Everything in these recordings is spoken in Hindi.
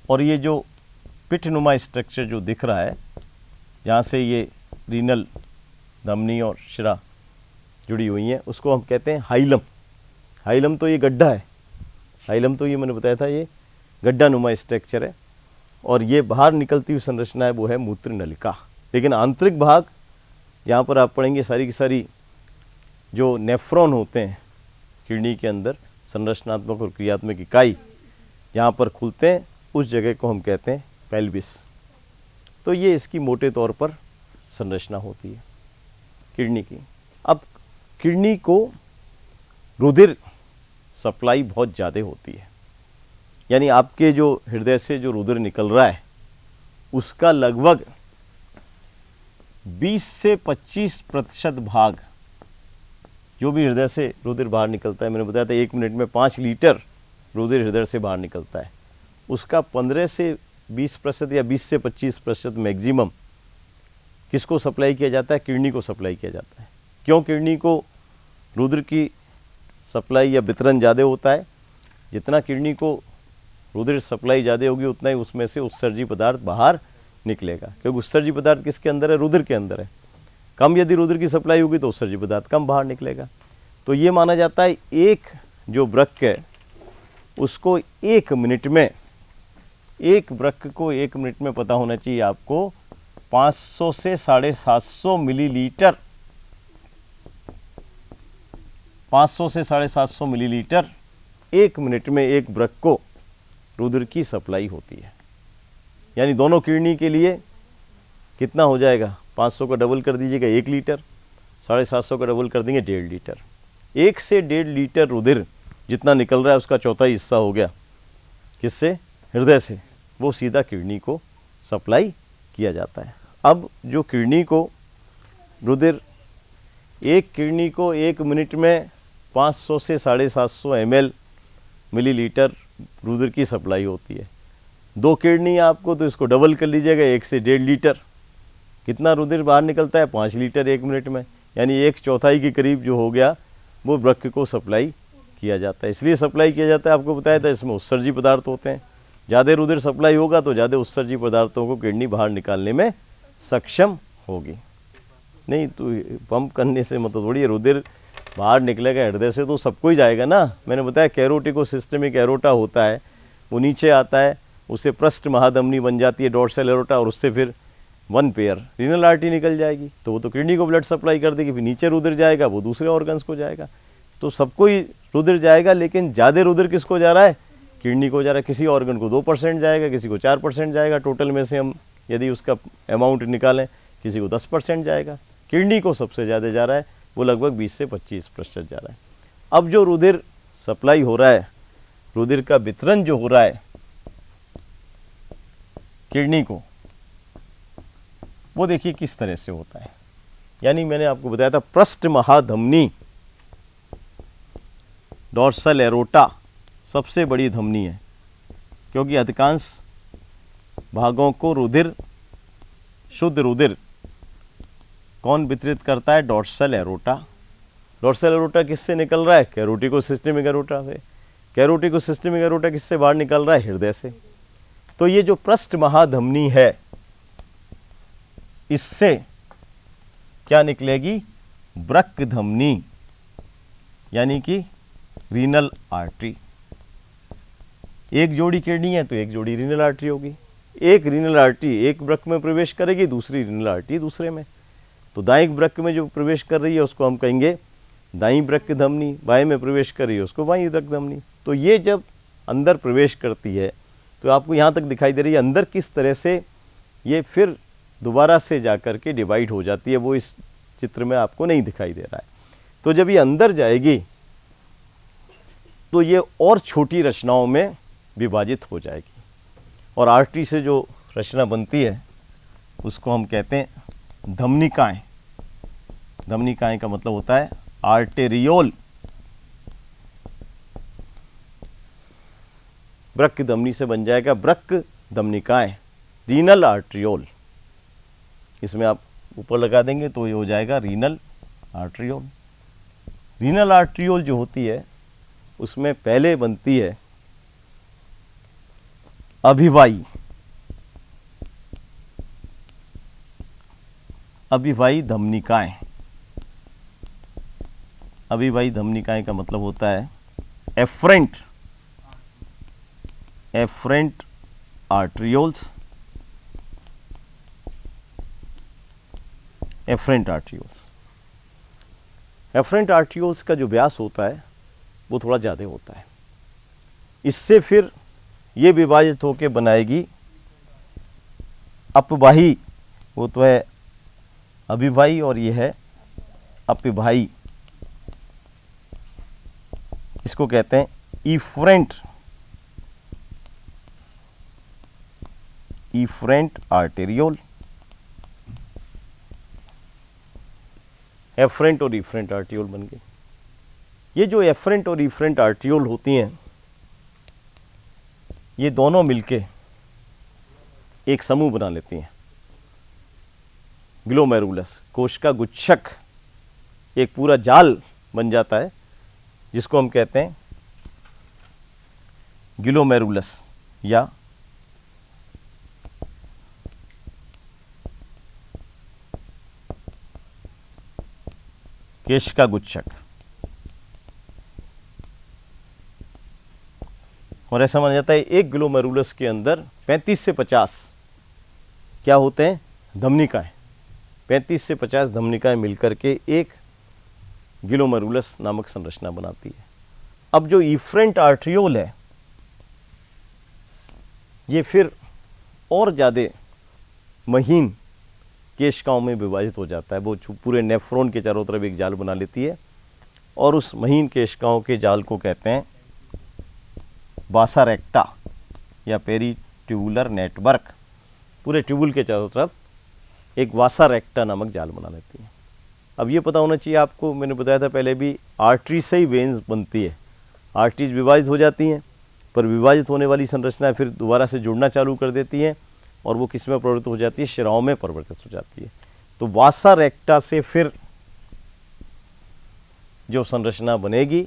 और ये जो पिठनुमा स्ट्रक्चर जो दिख रहा है, जहाँ से ये रीनल धमनी और शिरा जुड़ी हुई हैं, उसको हम कहते हैं हाइलम। हाइलम तो ये गड्ढा है, हाइलम तो ये मैंने बताया था ये गड्ढा नुमा स्ट्रक्चर है, और ये बाहर निकलती हुई संरचना है वो है मूत्र नलिका। लेकिन आंतरिक भाग जहाँ पर आप पढ़ेंगे सारी की सारी जो नेफ्रॉन होते हैं किडनी के अंदर, संरचनात्मक और क्रियात्मक इकाई जहाँ पर खुलते हैं, उस जगह को हम कहते हैं पेल्विस। तो ये इसकी मोटे तौर पर संरचना होती है किडनी की। अब किडनी को रुधिर सप्लाई बहुत ज़्यादा होती है, यानी आपके जो हृदय से जो रुधिर निकल रहा है उसका लगभग 20 से 25% भाग, जो भी हृदय से रुधिर बाहर निकलता है, मैंने बताया था 1 मिनट में 5 लीटर रुधिर हृदय से बाहर निकलता है, उसका 15 से 20% या 20 से 25% मैक्सिमम किसको सप्लाई किया जाता है? किडनी को सप्लाई किया जाता है। क्यों? किडनी को रुधिर की सप्लाई या वितरण ज़्यादा होता है। जितना किडनी को रुधिर सप्लाई ज़्यादा होगी उतना ही उसमें से उत्सर्जी पदार्थ बाहर निकलेगा, क्योंकि उत्सर्जी पदार्थ किसके अंदर है? रुधिर के अंदर है। कम यदि रुधिर की सप्लाई होगी तो उत्सर्जी पदार्थ कम बाहर निकलेगा। तो ये माना जाता है एक जो वृक्क है उसको 1 मिनट में, एक वृक्क को 1 मिनट में पता होना चाहिए आपको 500 से 750 मिलीलीटर, 500 से 750 मिलीलीटर 1 मिनट में एक वृक्क को रुधिर की सप्लाई होती है। यानी दोनों किडनी के लिए कितना हो जाएगा? 500 का डबल कर दीजिएगा 1 लीटर, 750 का डबल कर देंगे 1.5 लीटर। 1 से 1.5 लीटर रुधिर जितना निकल रहा है उसका चौथाई हिस्सा हो गया किससे? हृदय से, वो सीधा किडनी को सप्लाई किया जाता है। अब जो किडनी को रुधिर, एक किडनी को 1 मिनट में 500 से 750 ml मिलीलीटर रुधिर की सप्लाई होती है। 2 किडनी आपको, तो इसको डबल कर लीजिएगा 1 से 1.5 लीटर। कितना रुधिर बाहर निकलता है? 5 लीटर 1 मिनट में, यानी 1/4 के करीब जो हो गया वो वृक्क को सप्लाई किया जाता है। इसलिए सप्लाई किया जाता है, आपको बताया था इसमें उत्सर्जी पदार्थ होते हैं। ज़्यादा रुधिर सप्लाई होगा तो ज़्यादा उत्सर्जी पदार्थों को किडनी बाहर निकालने में सक्षम होगी। नहीं तो पंप करने से मतलब थोड़ी रुधिर बाहर निकलेगा हृदय से तो सबको ही जाएगा ना। मैंने बताया कैरोटिकोसिस्टमिक एरोटा होता है, वो नीचे आता है, उससे पृष्ठ महाधमनी बन जाती है डोर्सल एरोटा, और उससे फिर 1 पेयर रीनल आर्टरी निकल जाएगी, तो वो तो किडनी को ब्लड सप्लाई कर देगी। फिर नीचे रुधिर जाएगा वो दूसरे ऑर्गन्स को जाएगा, तो सबको ही रुधिर जाएगा। लेकिन ज़्यादा रुधिर किसको जा रहा है? किडनी को जा रहा है। किसी ऑर्गन को 2% जाएगा, किसी को 4% जाएगा। टोटल में से हम यदि उसका अमाउंट निकालें, किसी को 10% जाएगा। किडनी को सबसे ज़्यादा जा रहा है, वो लगभग 20 से 25% जा रहा है। अब जो रुधिर सप्लाई हो रहा है, रुधिर का वितरण जो हो रहा है किडनी को, वो देखिए किस तरह से होता है। यानी मैंने आपको बताया था पृष्ठ महाधमनी डोर्सल एरोटा सबसे बड़ी धमनी है, क्योंकि अधिकांश भागों को रुधिर, शुद्ध रुधिर कौन वितरित करता है? Dorsal aorta. डोर्सल एरोटा किससे निकल रहा है? कैरोटिकोसिस्टमिक एरोटा से। कैरोटिकोसिस्टमिक एरोटा किससे बाहर निकल रहा है? हृदय से। तो ये जो पृष्ठ महाधमनी है, इससे क्या निकलेगी? वृक्क धमनी, यानी कि रीनल आर्टरी। एक जोड़ी किडनी है तो एक जोड़ी रीनल आर्टरी होगी। एक रीनल आर्टरी एक वृक्क में प्रवेश करेगी, दूसरी रीनल आर्टरी दूसरे में। तो दाईं वृक्क में जो प्रवेश कर रही है उसको हम कहेंगे दाईं वृक्क धमनी, बाएं में प्रवेश कर रही है उसको बाईं वृक्क धमनी। तो ये जब अंदर प्रवेश करती है तो आपको यहाँ तक दिखाई दे रही है अंदर किस तरह से ये फिर दोबारा से जाकर के डिवाइड हो जाती है, वो इस चित्र में आपको नहीं दिखाई दे रहा है। तो जब ये अंदर जाएगी तो ये और छोटी रचनाओं में विभाजित हो जाएगी, और आर्टरी से जो रचना बनती है उसको हम कहते हैं धमनिकाएं। धमनिकाएं का मतलब होता है आर्टेरियोल। वृक्क धमनी से बन जाएगा वृक्क धमनिकाएं, रीनल आर्ट्रियोल। इसमें आप ऊपर लगा देंगे तो ये हो जाएगा रीनल आर्ट्रियोल। रीनल आर्ट्रियोल जो होती है उसमें पहले बनती है अभिवाही, अभिवाही धमनिकाएं। अभिवाही धमनिकाएं का मतलब होता है efferent, efferent arterioles, efferent arterioles. Efferent arterioles का जो व्यास होता है वो थोड़ा ज़्यादा होता है। इससे फिर ये विभाजित होकर बनाएगी अपवाही, वो तो है अभिवाही और ये है अपवाही। इसको कहते हैं इफरेंट, इफरेंट आर्टेरियोल। एफरेंट और इफरेंट आर्टियोल बन गए। ये जो एफरेंट और इफरेंट आर्टियोल होती हैं, ये दोनों मिलके एक समूह बना लेती हैं। ग्लोमेरुलस, कोश का गुच्छक, एक पूरा जाल बन जाता है जिसको हम कहते हैं ग्लोमेरुलस या केश का गुच्छक। और ऐसा माना जाता है एक ग्लोमेरुलस के अंदर 35 से 50 क्या होते हैं, धमनिकाएं। 35 से 50 धमनिकाएं मिलकर के एक ग्लोमेरुलस नामक संरचना बनाती है। अब जो इफरेंट आर्टरियोल है ये फिर और ज़्यादा महीन केशिकाओं में विभाजित हो जाता है। वो पूरे नेफ्रॉन के चारों तरफ एक जाल बना लेती है और उस महीन केशिकाओं के जाल को कहते हैं वासा रेक्टा या पेरीट्यूबुलर नेटवर्क। पूरे ट्यूबुल के चारों तरफ एक वासा रेक्टा नामक जाल बना लेती है। अब ये पता होना चाहिए आपको, मैंने बताया था पहले भी, आर्टरी से ही वेन्स बनती है। आर्टरीज विभाजित हो जाती हैं, पर विभाजित होने वाली संरचना फिर दोबारा से जुड़ना चालू कर देती हैं और वो किस में परिवर्तित हो जाती है, शिराओं में परिवर्तित हो जाती है। तो वासा रेक्टा से फिर जो संरचना बनेगी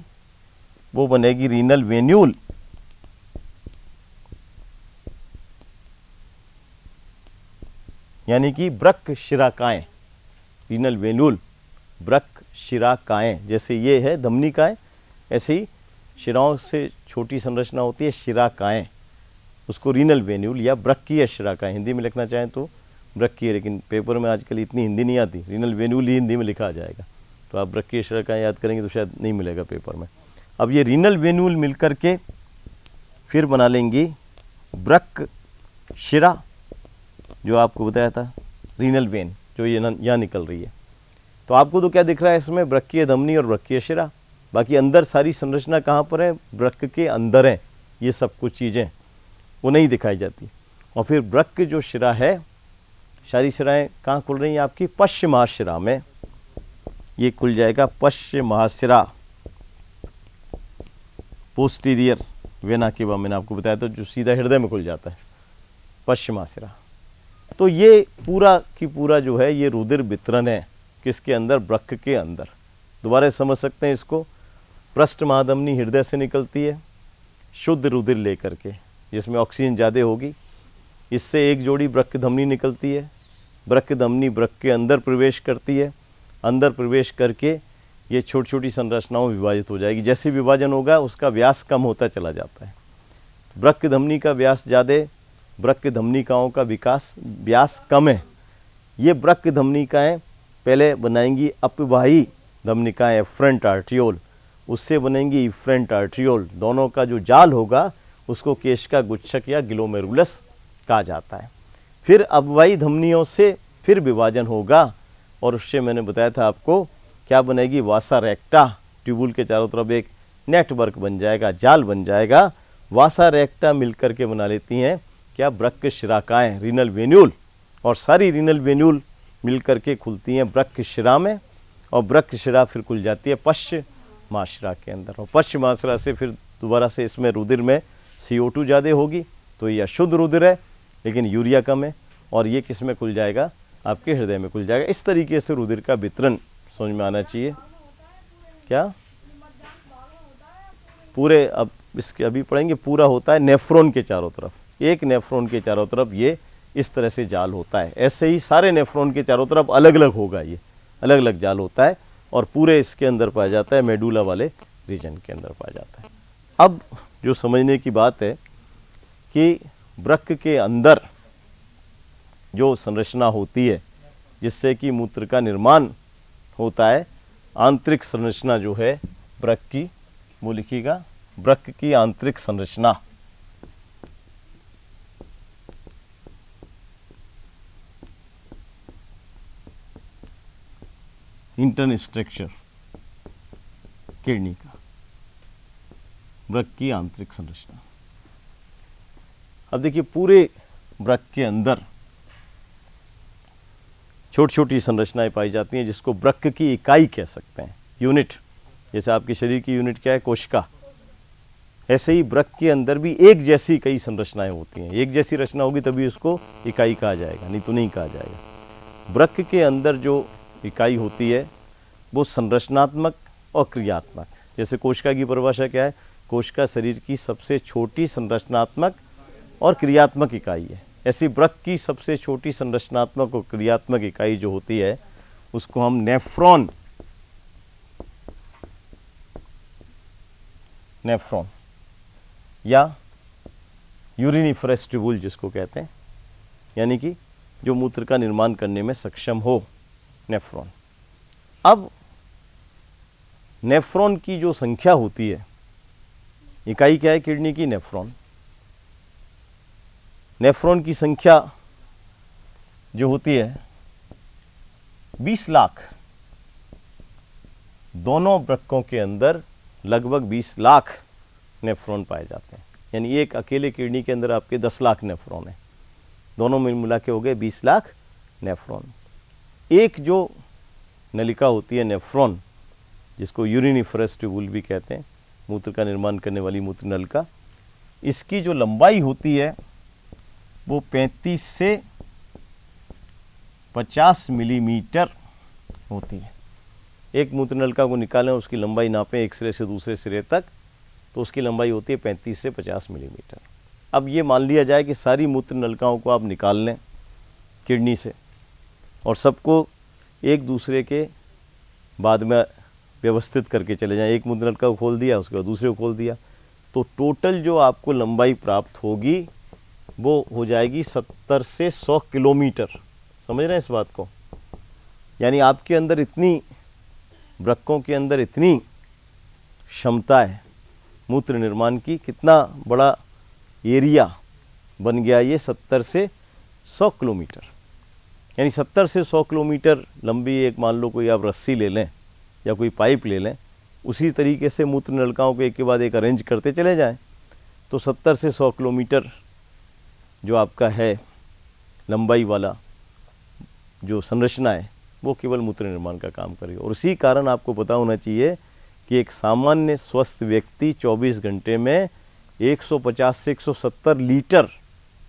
वो बनेगी रीनल वेन्यूल। यानी कि वृक्क शिराकाएं, रीनल वेन्यूल वृक्क शिराकाएं। जैसे ये है धमनिकाएं, ऐसे ही शिराओं से छोटी संरचना होती है शिराकाएं, उसको रीनल वेन्यूल या वृक्कीय शिराकाएं हिंदी में लिखना चाहें तो वृक्कीय, लेकिन पेपर में आजकल इतनी हिंदी नहीं आती, रीनल वेन्यूल ही हिंदी में लिखा आ जाएगा, तो आप वृक्कीय शिराकाएं याद करेंगे तो शायद नहीं मिलेगा पेपर में। अब ये रीनल वेन्यूल मिलकर के फिर बना लेंगी वृक्क शिरा, जो आपको बताया था रीनल वेन जो ये यहाँ निकल रही है। तो आपको तो क्या दिख रहा है इसमें, वृक्कीय धमनी और वृक्कीय शिरा। बाकी अंदर सारी संरचना कहाँ पर है, वृक्क के अंदर है। ये सब कुछ चीज़ें वो नहीं दिखाई जाती। और फिर वृक्क जो शिरा है, सारी शिराएँ कहाँ खुल रही हैं आपकी, पश्च महाशिरा में। ये खुल जाएगा पश्च महाशिरा, पोस्टीरियर वेना केवा, मैंने आपको बताया था, जो सीधा हृदय में खुल जाता है, पश्च महाशिरा। तो ये पूरा की पूरा जो है ये रुधिर वितरण है किसके अंदर, वृक्क के अंदर। दोबारा समझ सकते हैं इसको, पृष्ठ महाधमनी हृदय से निकलती है शुद्ध रुधिर लेकर के, जिसमें ऑक्सीजन ज़्यादा होगी। इससे एक जोड़ी वृक्क धमनी निकलती है, वृक्क धमनी वृक्क के अंदर प्रवेश करती है, अंदर प्रवेश करके ये छोटी छोटी संरचनाओं में विभाजित हो जाएगी। जैसे विभाजन होगा उसका व्यास कम होता चला जाता है। वृक्क धमनी का व्यास ज़्यादा, वृक्क धमनिकाओं का विकास व्यास कम है। ये वृक्क धमनिकाएँ पहले बनाएंगी अपवाही धमनिकाएँ एफरेंट आर्टियोल, उससे बनेंगी इफरेंट आर्टियोल। दोनों का जो जाल होगा उसको केश का गुच्छक या ग्लोमेरुलस कहा जाता है। फिर अपवाही धमनियों से फिर विभाजन होगा और उससे मैंने बताया था आपको क्या बनेगी, वासा रेक्टा। ट्यूबुल के चारों तरफ एक नेटवर्क बन जाएगा, जाल बन जाएगा। वासा रेक्टा मिलकर के बना लेती हैं क्या, वृक्क शिराकाएँ, रीनल वेन्यूल। और सारी रीनल वेन्यूल मिलकर के खुलती हैं वृक्क शिरा में, और वृक्क शिरा फिर खुल जाती है पश्च महाशिरा के अंदर। और पश्च महाशिरा से फिर दोबारा से इसमें रुधिर में CO2 ज़्यादा होगी, तो ये अशुद्ध रुधिर है लेकिन यूरिया कम है, और ये किस में खुल जाएगा, आपके हृदय में खुल जाएगा। इस तरीके से रुधिर का वितरण समझ में आना चाहिए। क्या पूरे, अब इसके अभी पढ़ेंगे, पूरा होता है नेफ्रॉन के चारों तरफ, एक नेफ्रॉन के चारों तरफ ये इस तरह से जाल होता है। ऐसे ही सारे नेफ्रॉन के चारों तरफ अलग अलग होगा, ये अलग अलग जाल होता है और पूरे इसके अंदर पाया जाता है, मेडुला वाले रीजन के अंदर पाया जाता है। अब जो समझने की बात है कि वृक्क के अंदर जो संरचना होती है जिससे कि मूत्र का निर्माण होता है, आंतरिक संरचना जो है वृक्क की, वो लिखिएगा वृक्क की आंतरिक संरचना। इंटरनल स्ट्रक्चर किडनी का, वृक्क की आंतरिक संरचना। अब देखिए पूरे वृक्क के अंदर छोटी छोटी संरचनाएं पाई जाती हैं जिसको वृक्क की इकाई कह सकते हैं, यूनिट। जैसे आपके शरीर की यूनिट क्या है, कोशिका, ऐसे ही वृक्क के अंदर भी एक जैसी कई संरचनाएं होती हैं। एक जैसी रचना होगी तभी उसको इकाई कहा जाएगा, नहीं तो नहीं कहा जाएगा। वृक्क के अंदर जो इकाई होती है वो संरचनात्मक और क्रियात्मक। जैसे कोशिका की परिभाषा क्या है, कोशिका शरीर की सबसे छोटी संरचनात्मक और क्रियात्मक इकाई है। ऐसी वृक्क की सबसे छोटी संरचनात्मक और क्रियात्मक इकाई जो होती है उसको हम नेफ्रॉन या यूरिनिफरस ट्यूबुल जिसको कहते हैं, यानी कि जो मूत्र का निर्माण करने में सक्षम हो, नेफ्रॉन। अब नेफ्रॉन की जो संख्या होती है, इकाई क्या है किडनी की, नेफ्रॉन। नेफ्रॉन की संख्या जो होती है 20 लाख, दोनों वृक्कों के अंदर लगभग 20 लाख नेफ्रॉन पाए जाते हैं। यानी एक अकेले किडनी के अंदर आपके 10 लाख नेफ्रॉन है, दोनों में मिला के हो गए 20 लाख नेफ्रॉन। एक जो नलिका होती है नेफ्रॉन, जिसको यूरिनिफरस ट्यूबुल भी कहते हैं, मूत्र का निर्माण करने वाली मूत्र नलिका, इसकी जो लंबाई होती है वो 35 से 50 मिलीमीटर होती है। एक मूत्र नलिका को निकालें, उसकी लंबाई नापें एक सिरे से दूसरे सिरे तक, तो उसकी लंबाई होती है 35 से 50 मिलीमीटर। अब ये मान लिया जाए कि सारी मूत्र नलिकाओं को आप निकाल लें किडनी से और सबको एक दूसरे के बाद में व्यवस्थित करके चले जाएं। एक मूत्र नलिका को खोल दिया, उसके बाद दूसरे को खोल दिया, तो टोटल जो आपको लंबाई प्राप्त होगी वो हो जाएगी 70 से 100 किलोमीटर। समझ रहे हैं इस बात को? यानी आपके अंदर इतनी, वृक्कों के अंदर इतनी क्षमता है मूत्र निर्माण की, कितना बड़ा एरिया बन गया ये, 70 से 100 किलोमीटर। यानी 70 से 100 किलोमीटर लंबी एक, मान लो कोई आप रस्सी ले लें या कोई पाइप ले लें, उसी तरीके से मूत्र नलिकाओं को एक के बाद एक अरेंज करते चले जाएं, तो 70 से 100 किलोमीटर जो आपका है लंबाई वाला जो संरचना है वो केवल मूत्र निर्माण का काम करेगी। और उसी कारण आपको पता होना चाहिए कि एक सामान्य स्वस्थ व्यक्ति 24 घंटे में 150 से 170 लीटर,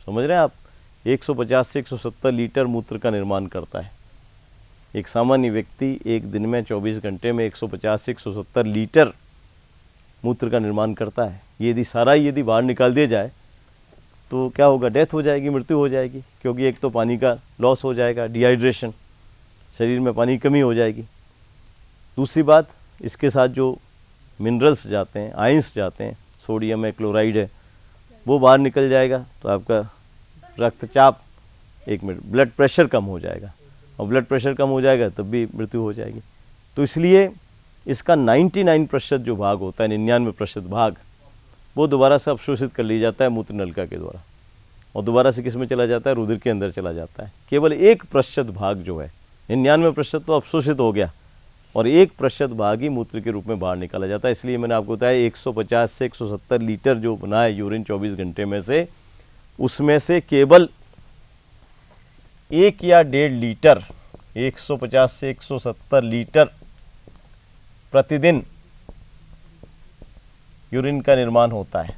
समझ रहे हैं आप, 150 से 170 लीटर मूत्र का निर्माण करता है। एक सामान्य व्यक्ति एक दिन में 24 घंटे में 150 से 170 लीटर मूत्र का निर्माण करता है। यदि सारा यदि बाहर निकाल दिया जाए तो क्या होगा, डेथ हो जाएगी, मृत्यु हो जाएगी, क्योंकि एक तो पानी का लॉस हो जाएगा, डिहाइड्रेशन, शरीर में पानी की कमी हो जाएगी। दूसरी बात, इसके साथ जो मिनरल्स जाते हैं, आयंस जाते हैं, सोडियम है, क्लोराइड है, वो बाहर निकल जाएगा, तो आपका रक्तचाप, एक मिनट, ब्लड प्रेशर कम हो जाएगा, और ब्लड प्रेशर कम हो जाएगा तब भी मृत्यु हो जाएगी। तो इसलिए इसका 99% जो भाग होता है, 99% भाग, वो दोबारा से अवशोषित कर लिया जाता है मूत्र नलिका के द्वारा, और दोबारा से किस में चला जाता है, रुधिर के अंदर चला जाता है। केवल 1% भाग जो है, 99% तो अवशोषित हो गया, और 1% भाग ही मूत्र के रूप में बाहर निकाला जाता है। इसलिए मैंने आपको बताया 150 से 170 लीटर जो बना है यूरिन 24 घंटे में से, उसमें से केवल 1 या 1.5 लीटर, 150 से 170 लीटर प्रतिदिन यूरिन का निर्माण होता है,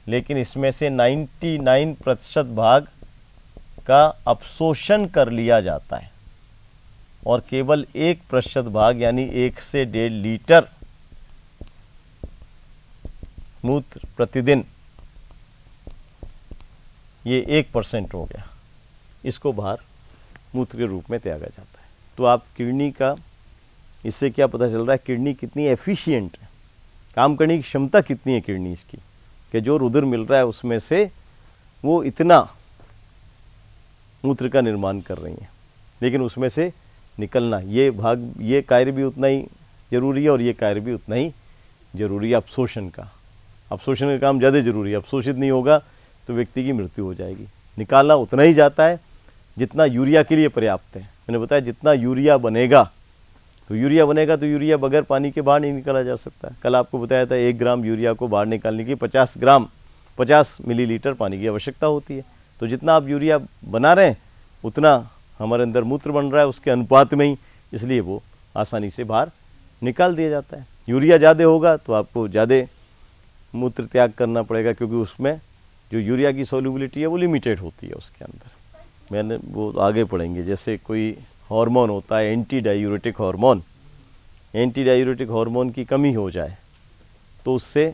लेकिन इसमें से 99% भाग का अवशोषण कर लिया जाता है, और केवल 1% भाग यानी 1 से 1.5 लीटर मूत्र प्रतिदिन ये 1% हो गया, इसको बाहर मूत्र के रूप में त्यागा जाता है। तो आप किडनी का, इससे क्या पता चल रहा है किडनी कितनी एफिशिएंट है, काम करने की क्षमता कितनी है किडनी इसकी, कि जो रुधिर मिल रहा है उसमें से वो इतना मूत्र का निर्माण कर रही है, लेकिन उसमें से निकलना, ये कार्य भी उतना ही जरूरी है और ये कार्य भी उतना ही जरूरी है अवशोषण का। अवशोषण का काम ज़्यादा जरूरी है, अवशोषित नहीं होगा तो व्यक्ति की मृत्यु हो जाएगी। निकालना उतना ही जाता है जितना यूरिया के लिए पर्याप्त है। मैंने बताया जितना यूरिया बनेगा तो यूरिया बगैर पानी के बाहर नहीं निकाला जा सकता। कल आपको बताया था 1 ग्राम यूरिया को बाहर निकालने की 50 मिलीलीटर पानी की आवश्यकता होती है। तो जितना आप यूरिया बना रहे हैं उतना हमारे अंदर मूत्र बन रहा है उसके अनुपात में ही, इसलिए वो आसानी से बाहर निकाल दिया जाता है। यूरिया ज़्यादा होगा तो आपको ज़्यादा मूत्र त्याग करना पड़ेगा, क्योंकि उसमें जो यूरिया की सॉल्युबिलिटी है वो लिमिटेड होती है उसके अंदर। मैंने वो आगे पढ़ेंगे। जैसे कोई हार्मोन होता है एंटी डायूरेटिक हार्मोन की कमी हो जाए तो उससे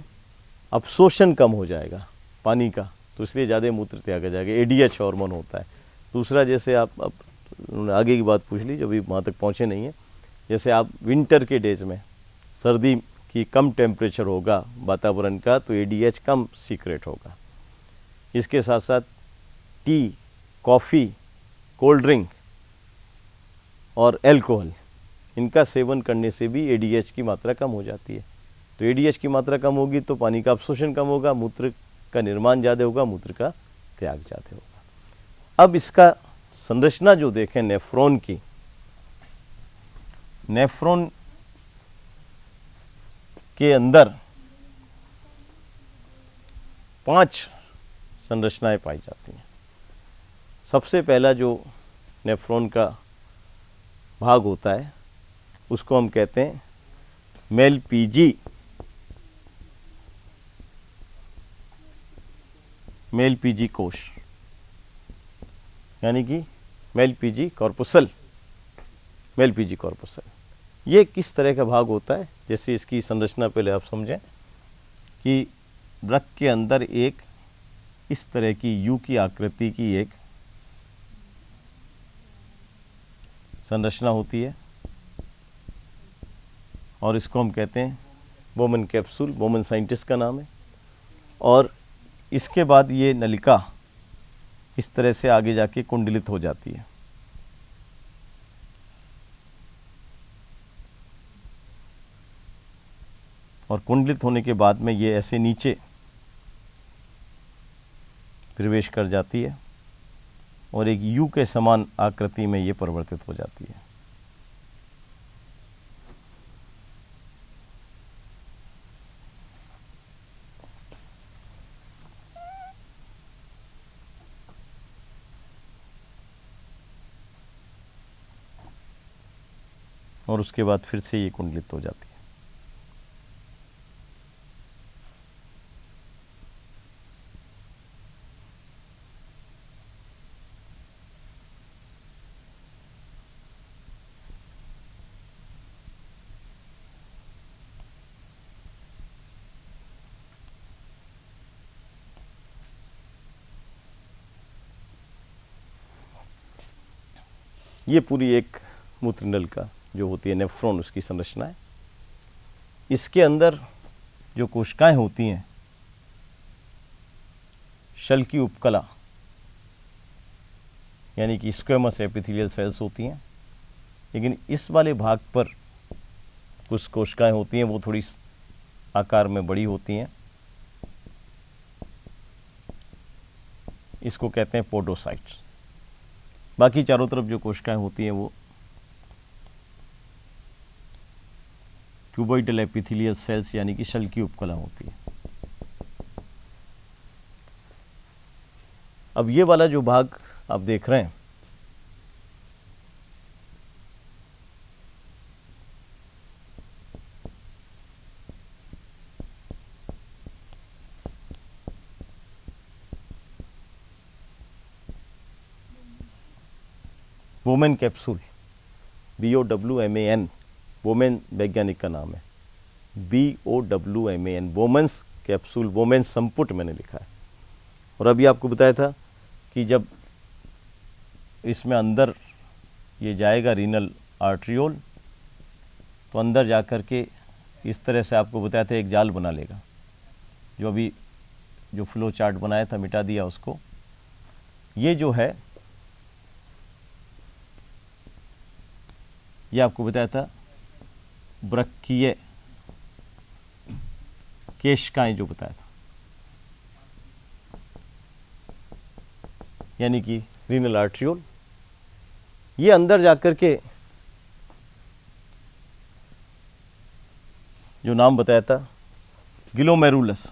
अवशोषण कम हो जाएगा पानी का, तो इसलिए ज़्यादा मूत्र त्यागा जाएगा। ADH हार्मोन होता है। दूसरा, जैसे आप आगे की बात पूछ ली, जो भी वहाँ तक पहुँचे नहीं है, जैसे आप विंटर के डेज में, सर्दी की कम टेम्परेचर होगा वातावरण का, तो ADH कम सीक्रेट होगा। इसके साथ साथ टी, कॉफ़ी, कोल्ड ड्रिंक और अल्कोहल, इनका सेवन करने से भी ADH की मात्रा कम हो जाती है। तो ADH की मात्रा कम होगी तो पानी का अवशोषण कम होगा, मूत्र का निर्माण ज़्यादा होगा, मूत्र का त्याग ज़्यादा होगा। अब इसका संरचना जो देखें नेफ्रॉन की, नेफ्रॉन के अंदर 5 संरचनाएं पाई जाती हैं। सबसे पहला जो नेफ्रॉन का भाग होता है उसको हम कहते हैं मेलपीजी कोश, यानी कि मेलपीजी कॉर्पुसल। ये किस तरह का भाग होता है? जैसे इसकी संरचना पहले आप समझें कि वृक्क के अंदर एक इस तरह की यू की आकृति की एक संरचना होती है और इसको हम कहते हैं बोमन कैप्सूल। बोमन साइंटिस्ट का नाम है। और इसके बाद ये नलिका इस तरह से आगे जाके कुंडलित हो जाती है। और कुंडलित होने के बाद में ये ऐसे नीचे प्रवेश कर जाती है और एक यू के समान आकृति में ये परिवर्तित हो जाती है। और उसके बाद फिर से ये कुंडलित हो जाती है। ये पूरी एक मूत्रनल का जो होती है नेफ्रॉन, उसकी संरचना है। इसके अंदर जो कोशिकाएं होती हैं, शल की उपकला यानी कि स्क्वेमस एपिथेलियल सेल्स होती हैं, लेकिन इस वाले भाग पर कुछ कोशिकाएं होती हैं वो थोड़ी आकार में बड़ी होती हैं। इसको कहते हैं पोडोसाइट्स। बाकी चारों तरफ जो कोशिकाएं होती हैं वो क्यूबॉइडल एपिथेलियल सेल्स यानी कि शल की उपकला होती है। अब ये वाला जो भाग आप देख रहे हैं, बोमेन कैप्सूल, BOWMAN, बोमेन वैज्ञानिक का नाम है, BOWMAN, बोमेन्स कैप्सूल, बोमेन संपुट मैंने लिखा है। और अभी आपको बताया था कि जब इसमें अंदर ये जाएगा रीनल आर्ट्रियोल, तो अंदर जा कर के इस तरह से आपको बताया था एक जाल बना लेगा। जो अभी जो फ्लो चार्ट बनाया था मिटा दिया उसको। ये जो है ये आपको बताया था वृक्कीय केशिकाएं जो बताया था, यानी कि रीनल आर्ट्रियोल। ये अंदर जाकर के जो नाम बताया था ग्लोमेरुलस,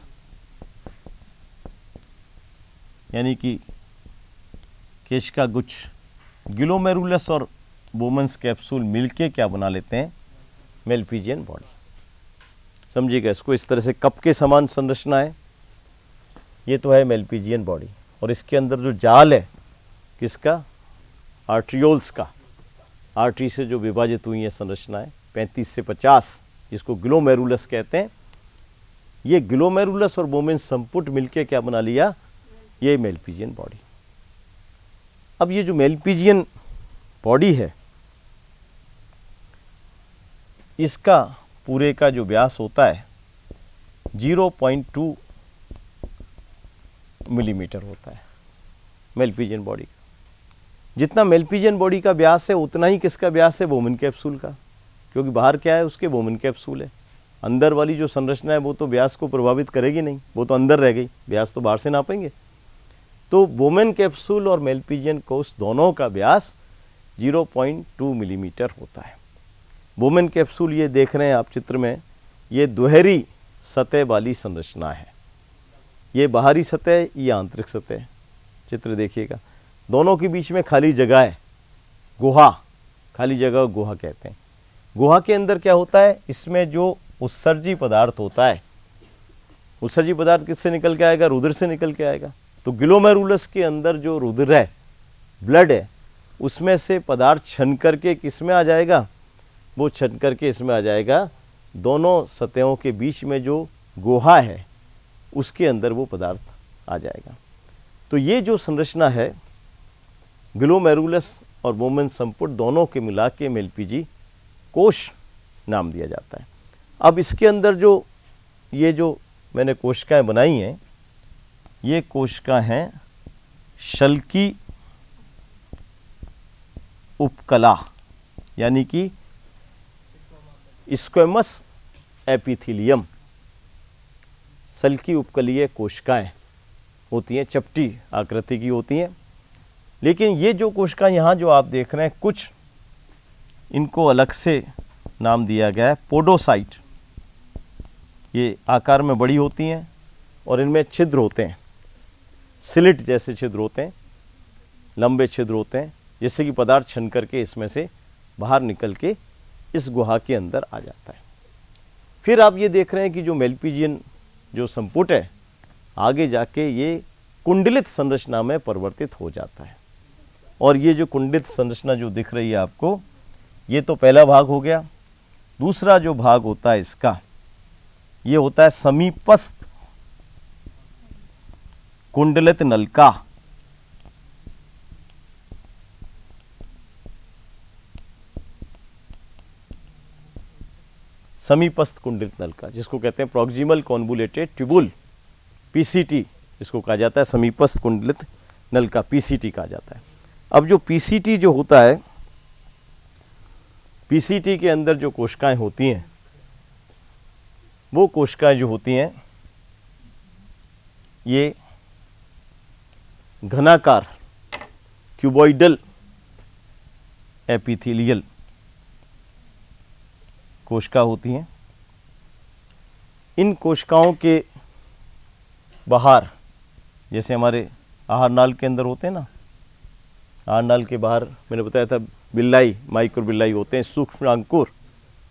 यानी कि केशिका गुच्छ। ग्लोमेरुलस और बोमन्स कैप्सूल मिलके क्या बना लेते हैं? Malpighian body. समझिएगा इसको, इस तरह से कप के समान संरचना है। ये तो है मेलपीजियन बॉडी, और इसके अंदर जो जाल है किसका? आर्ट्रियोल्स का। आर्टरी से जो विभाजित हुई है संरचना है 35 से 50, जिसको ग्लोमेरुलस कहते हैं। ये ग्लोमेरुलस और बोमेन्स संपुट मिलके क्या बना लिया? ये मेलपीजियन बॉडी। अब ये जो मेलपीजियन बॉडी है, इसका पूरे का जो व्यास होता है 0.2 मिलीमीटर होता है मेलपीजियन बॉडी का। जितना मेलपीजियन बॉडी का व्यास है उतना ही किसका व्यास है? बोमन कैप्सूल का, क्योंकि बाहर क्या है उसके? बोमन कैप्सूल है। अंदर वाली जो संरचना है वो तो व्यास को प्रभावित करेगी नहीं, वो तो अंदर रह गई, व्यास तो बाहर से नापेंगे। तो बोमेन कैप्सूल और मेलपीजियन कोष दोनों का व्यास 0.2 मिलीमीटर होता है। बोमेन कैप्सूल ये देख रहे हैं आप चित्र में, ये दोहरी सतह वाली संरचना है। ये बाहरी सतह, ये आंतरिक सतह। चित्र देखिएगा, दोनों के बीच में खाली जगह है, गुहा। खाली जगह गुहा कहते हैं। गुहा के अंदर क्या होता है? इसमें जो उत्सर्जी पदार्थ होता है, उत्सर्जी पदार्थ किससे निकल के आएगा? रुधिर से निकल के आएगा। तो ग्लोमेरुलस के अंदर जो रुधिर है, ब्लड है, उसमें से पदार्थ छन करके किस में आ जाएगा? वो छन करके इसमें आ जाएगा। दोनों सतहों के बीच में जो गुहा है उसके अंदर वो पदार्थ आ जाएगा। तो ये जो संरचना है ग्लोमेरुलस और बोमेन संपुट दोनों के मिला के मेलपीजी कोश नाम दिया जाता है। अब इसके अंदर जो ये जो मैंने कोशिकाएं बनाई हैं, ये कोशिकाएं हैं शल्की उपकला, यानी कि स्क्वेमस एपिथेलियम। शल्की उपकलीय कोशिकाएं होती हैं, चपटी आकृति की होती हैं। लेकिन ये जो कोशिकाएं यहाँ जो आप देख रहे हैं, कुछ इनको अलग से नाम दिया गया है पोडोसाइट। ये आकार में बड़ी होती हैं और इनमें छिद्र होते हैं, स्लिट जैसे छिद्र होते हैं, लंबे छिद्र होते हैं, जिससे कि पदार्थ छन करके इसमें से बाहर निकल के इस गुहा के अंदर आ जाता है। फिर आप ये देख रहे हैं कि जो मेलपीजियन जो संपुट है, आगे जाके ये कुंडलित संरचना में परिवर्तित हो जाता है। और ये जो कुंडलित संरचना जो दिख रही है आपको, ये तो पहला भाग हो गया। दूसरा जो भाग होता है इसका, ये होता है समीपस्थ कुंडलित नलिका। समीपस्थ कुंडलित नलिका, जिसको कहते हैं प्रॉक्सिमल कॉन्वोल्यूटेड ट्यूबुल, पीसीटी इसको कहा जाता है। समीपस्थ कुंडलित नलिका पीसीटी कहा जाता है। अब जो पीसीटी जो होता है, पीसीटी के अंदर जो कोशिकाएं होती हैं, वो कोशिकाएं जो होती हैं ये घनाकार क्यूबॉइडल एपिथेलियल कोशिका होती हैं। इन कोशिकाओं के बाहर, जैसे हमारे आहार नाल के अंदर होते हैं ना, आहार नाल के बाहर मैंने बताया था बिल्लाई, माइक्रो बिल्लाई होते हैं, सूक्ष्म अंकुर,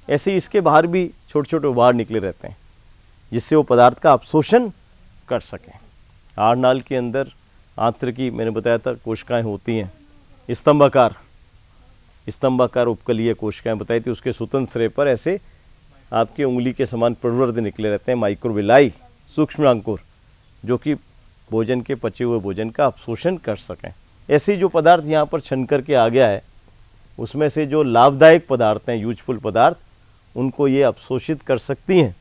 ऐसे ही इसके बाहर भी छोटे छोटे बाहर निकले रहते हैं, जिससे वो पदार्थ का अवशोषण कर सकें। आहार नाल के अंदर आंतरिकी मैंने बताया था कोशिकाएं होती हैं, स्तंभाकार उपकलीय कोशिकाएं बताई थी। उसके स्वतंत्र सिरे पर ऐसे आपकी उंगली के समान प्रवर्ध निकले रहते हैं, माइक्रोविलाई, सूक्ष्म अंकुर, जो कि भोजन के पचे हुए भोजन का अवशोषण कर सकें। ऐसे जो पदार्थ यहाँ पर छन करके आ गया है, उसमें से जो लाभदायक पदार्थ हैं, यूजफुल पदार्थ, उनको ये अवशोषित कर सकती हैं।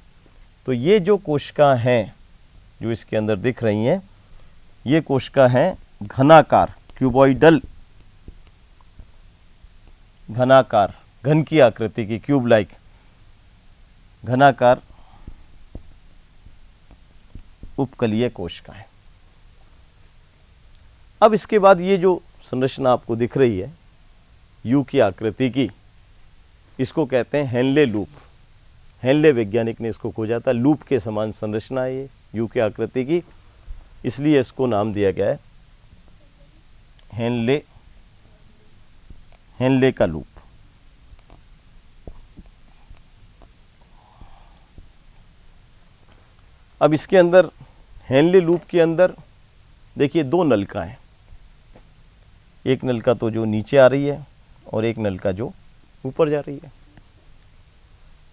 तो ये जो कोशिका हैं जो इसके अंदर दिख रही हैं, ये कोशिका हैं घनाकार, क्यूबॉइडल, घनाकार, घन की आकृति की, क्यूब लाइक, घनाकार उपकलीय कोशिकाएं। अब इसके बाद ये जो संरचना आपको दिख रही है यू की आकृति की, इसको कहते हैं हेनले लूप। हेनले वैज्ञानिक ने इसको खोजा था। लूप के समान संरचना है ये यू की आकृति की, इसलिए इसको नाम दिया गया है हेनले, हेनले का लूप। अब इसके अंदर, हेनले लूप के अंदर देखिए दो नलिका हैं, एक नलिका तो जो नीचे आ रही है और एक नलिका जो ऊपर जा रही है।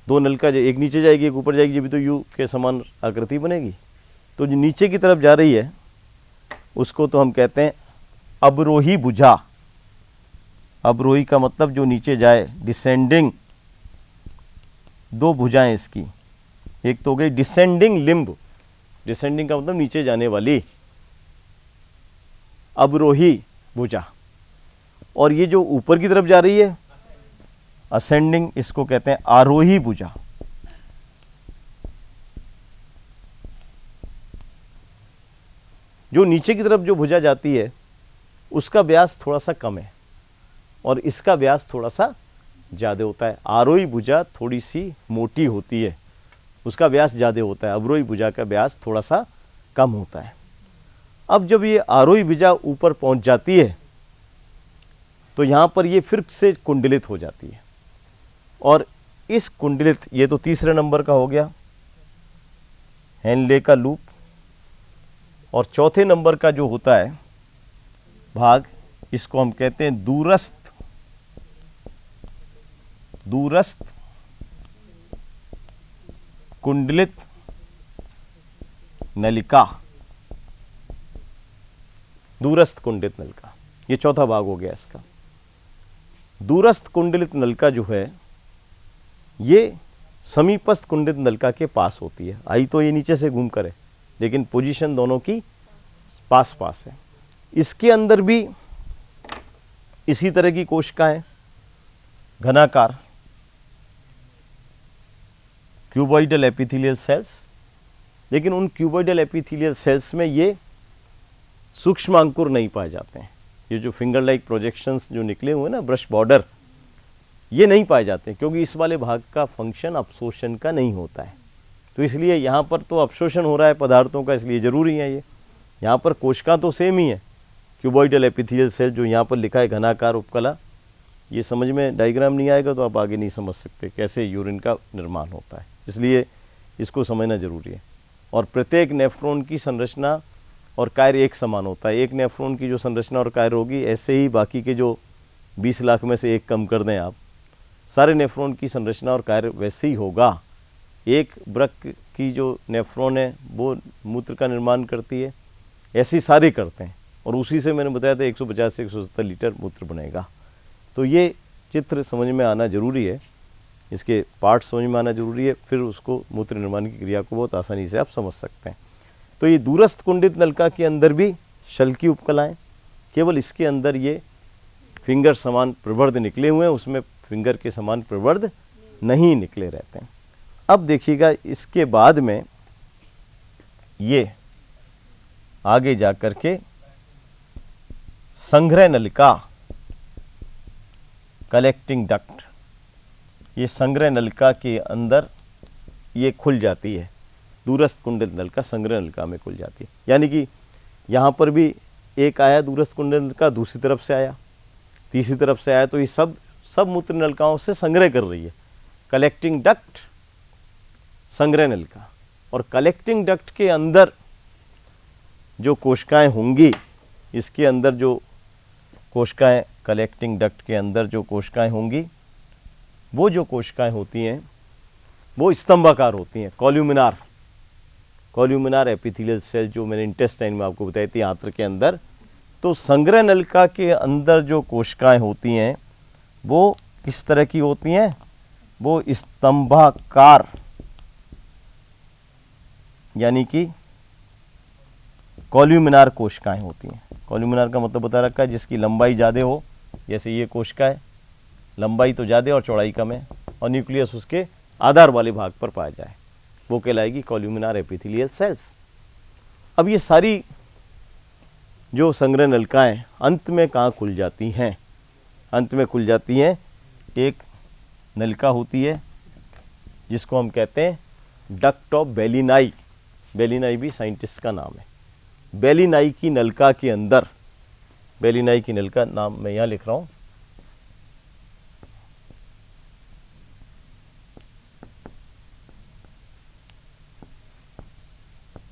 दो नलिका, जो एक नीचे जाएगी एक ऊपर जाएगी, जब भी तो यू के समान आकृति बनेगी। तो जो नीचे की तरफ जा रही है उसको तो हम कहते हैं अवरोही भुजा। अवरोही का मतलब जो नीचे जाए, डिसेंडिंग। दो भुजाएं इसकी, एक तो हो गई डिसेंडिंग लिम्ब, डिसेंडिंग का मतलब नीचे जाने वाली, अवरोही भुजा। और ये जो ऊपर की तरफ जा रही है असेंडिंग, इसको कहते हैं आरोही भुजा। जो नीचे की तरफ जो भुजा जाती है उसका व्यास थोड़ा सा कम है और इसका व्यास थोड़ा सा ज़्यादा होता है। आरोही भुजा थोड़ी सी मोटी होती है, उसका व्यास ज़्यादा होता है। अवरोही भुजा का व्यास थोड़ा सा कम होता है। अब जब ये आरोही भुजा ऊपर पहुंच जाती है तो यहाँ पर ये फिर से कुंडलित हो जाती है और इस कुंडलित, ये तो तीसरे नंबर का हो गया हेनले का लूप, और चौथे नंबर का जो होता है भाग, इसको हम कहते हैं दूरस्थ, दूरस्थ कुंडलित नलिका। दूरस्थ कुंडलित नलिका, ये चौथा भाग हो गया इसका। दूरस्थ कुंडलित नलिका जो है ये समीपस्थ कुंडलित नलिका के पास होती है। आई तो ये नीचे से घूम कर है, लेकिन पोजीशन दोनों की पास पास है। इसके अंदर भी इसी तरह की कोशिकाएं, घनाकार क्यूबॉइडल एपिथेलियल सेल्स, लेकिन उन क्यूबॉइडल एपिथेलियल सेल्स में ये सूक्ष्म अंकुर नहीं पाए जाते हैं। ये जो फिंगर लाइक प्रोजेक्शंस जो निकले हुए ना, ब्रश बॉर्डर, ये नहीं पाए जाते क्योंकि इस वाले भाग का फंक्शन अवशोषण का नहीं होता है। तो इसलिए यहाँ पर तो अवशोषण हो रहा है पदार्थों का, इसलिए ज़रूरी है ये। यहाँ पर कोशिका तो सेम ही है, क्यूबॉइडल एपिथेलियल सेल जो यहाँ पर लिखा है घनाकार उपकला। ये समझ में डायग्राम नहीं आएगा तो आप आगे नहीं समझ सकते कैसे यूरिन का निर्माण होता है, इसलिए इसको समझना जरूरी है। और प्रत्येक नेफ्रॉन की संरचना और कार्य एक समान होता है। एक नेफ्रॉन की जो संरचना और कार्य होगी, ऐसे ही बाकी के जो 20 लाख में से एक कम कर दें आप, सारे नेफ्रॉन की संरचना और कार्य वैसे ही होगा। एक वृक्क की जो नेफ्रॉन है वो मूत्र का निर्माण करती है, ऐसे ही सारे करते हैं, और उसी से मैंने बताया था 150 से 170 लीटर मूत्र बनेगा। तो ये चित्र समझ में आना जरूरी है, इसके पार्ट समझ में आना जरूरी है, फिर उसको मूत्र निर्माण की क्रिया को बहुत आसानी से आप समझ सकते हैं। तो ये दूरस्थ कुंडित नलिका के अंदर भी शल की उपकलाएं, केवल इसके अंदर ये फिंगर समान प्रवर्ध निकले हुए हैं, उसमें फिंगर के समान प्रवर्ध नहीं निकले रहते हैं। अब देखिएगा इसके बाद में ये आगे जा कर के संग्रह नलिका, कलेक्टिंग डक्ट, ये संग्रह नलिका के अंदर ये खुल जाती है। दूरस्थ कुंडलित नलिका संग्रह नलिका में खुल जाती है, यानी कि यहाँ पर भी एक आया दूरस्थ कुंडलित नलिका, दूसरी तरफ से आया, तीसरी तरफ से आया, तो ये सब मूत्र नलिकाओं से संग्रह कर रही है। कलेक्टिंग डक्ट, संग्रह नलिका, और कलेक्टिंग डक्ट के अंदर जो कोशिकाएं होंगी, इसके अंदर जो कोशिकाएं, कलेक्टिंग डक्ट के अंदर जो कोशिकाएं होंगी, वो जो कोशिकाएं होती हैं वो स्तंभाकार होती हैं, कॉल्यूमिनार। कॉल्यूमिनार एपिथेलियल सेल जो मैंने इंटेस्टाइन में आपको बताई थी, आंत्र के अंदर। तो संग्रह नलिका के अंदर जो कोशिकाएं होती हैं वो किस तरह की होती हैं? वो स्तंभाकार, यानी कि कॉल्यूमिनार कोशिकाएं होती हैं। कॉल्यूमिनार का मतलब बता रखा है जिसकी लंबाई ज़्यादा हो, जैसे ये कोशिका है, लंबाई तो ज़्यादा और चौड़ाई कम है, और न्यूक्लियस उसके आधार वाले भाग पर पाया जाए, वो कहलाएगी कॉल्यूमिनार एपिथेलियल सेल्स। अब ये सारी जो संग्रह नलिकाएं अंत में कहाँ खुल जाती हैं? अंत में खुल जाती हैं, एक नलिका होती है जिसको हम कहते हैं डक्ट ऑफ बेलिनाई। बेलिनाई भी साइंटिस्ट का नाम है। बेलिनाई की नलिका के अंदर, बेलिनाई की नलिका नाम मैं यहाँ लिख रहा हूँ,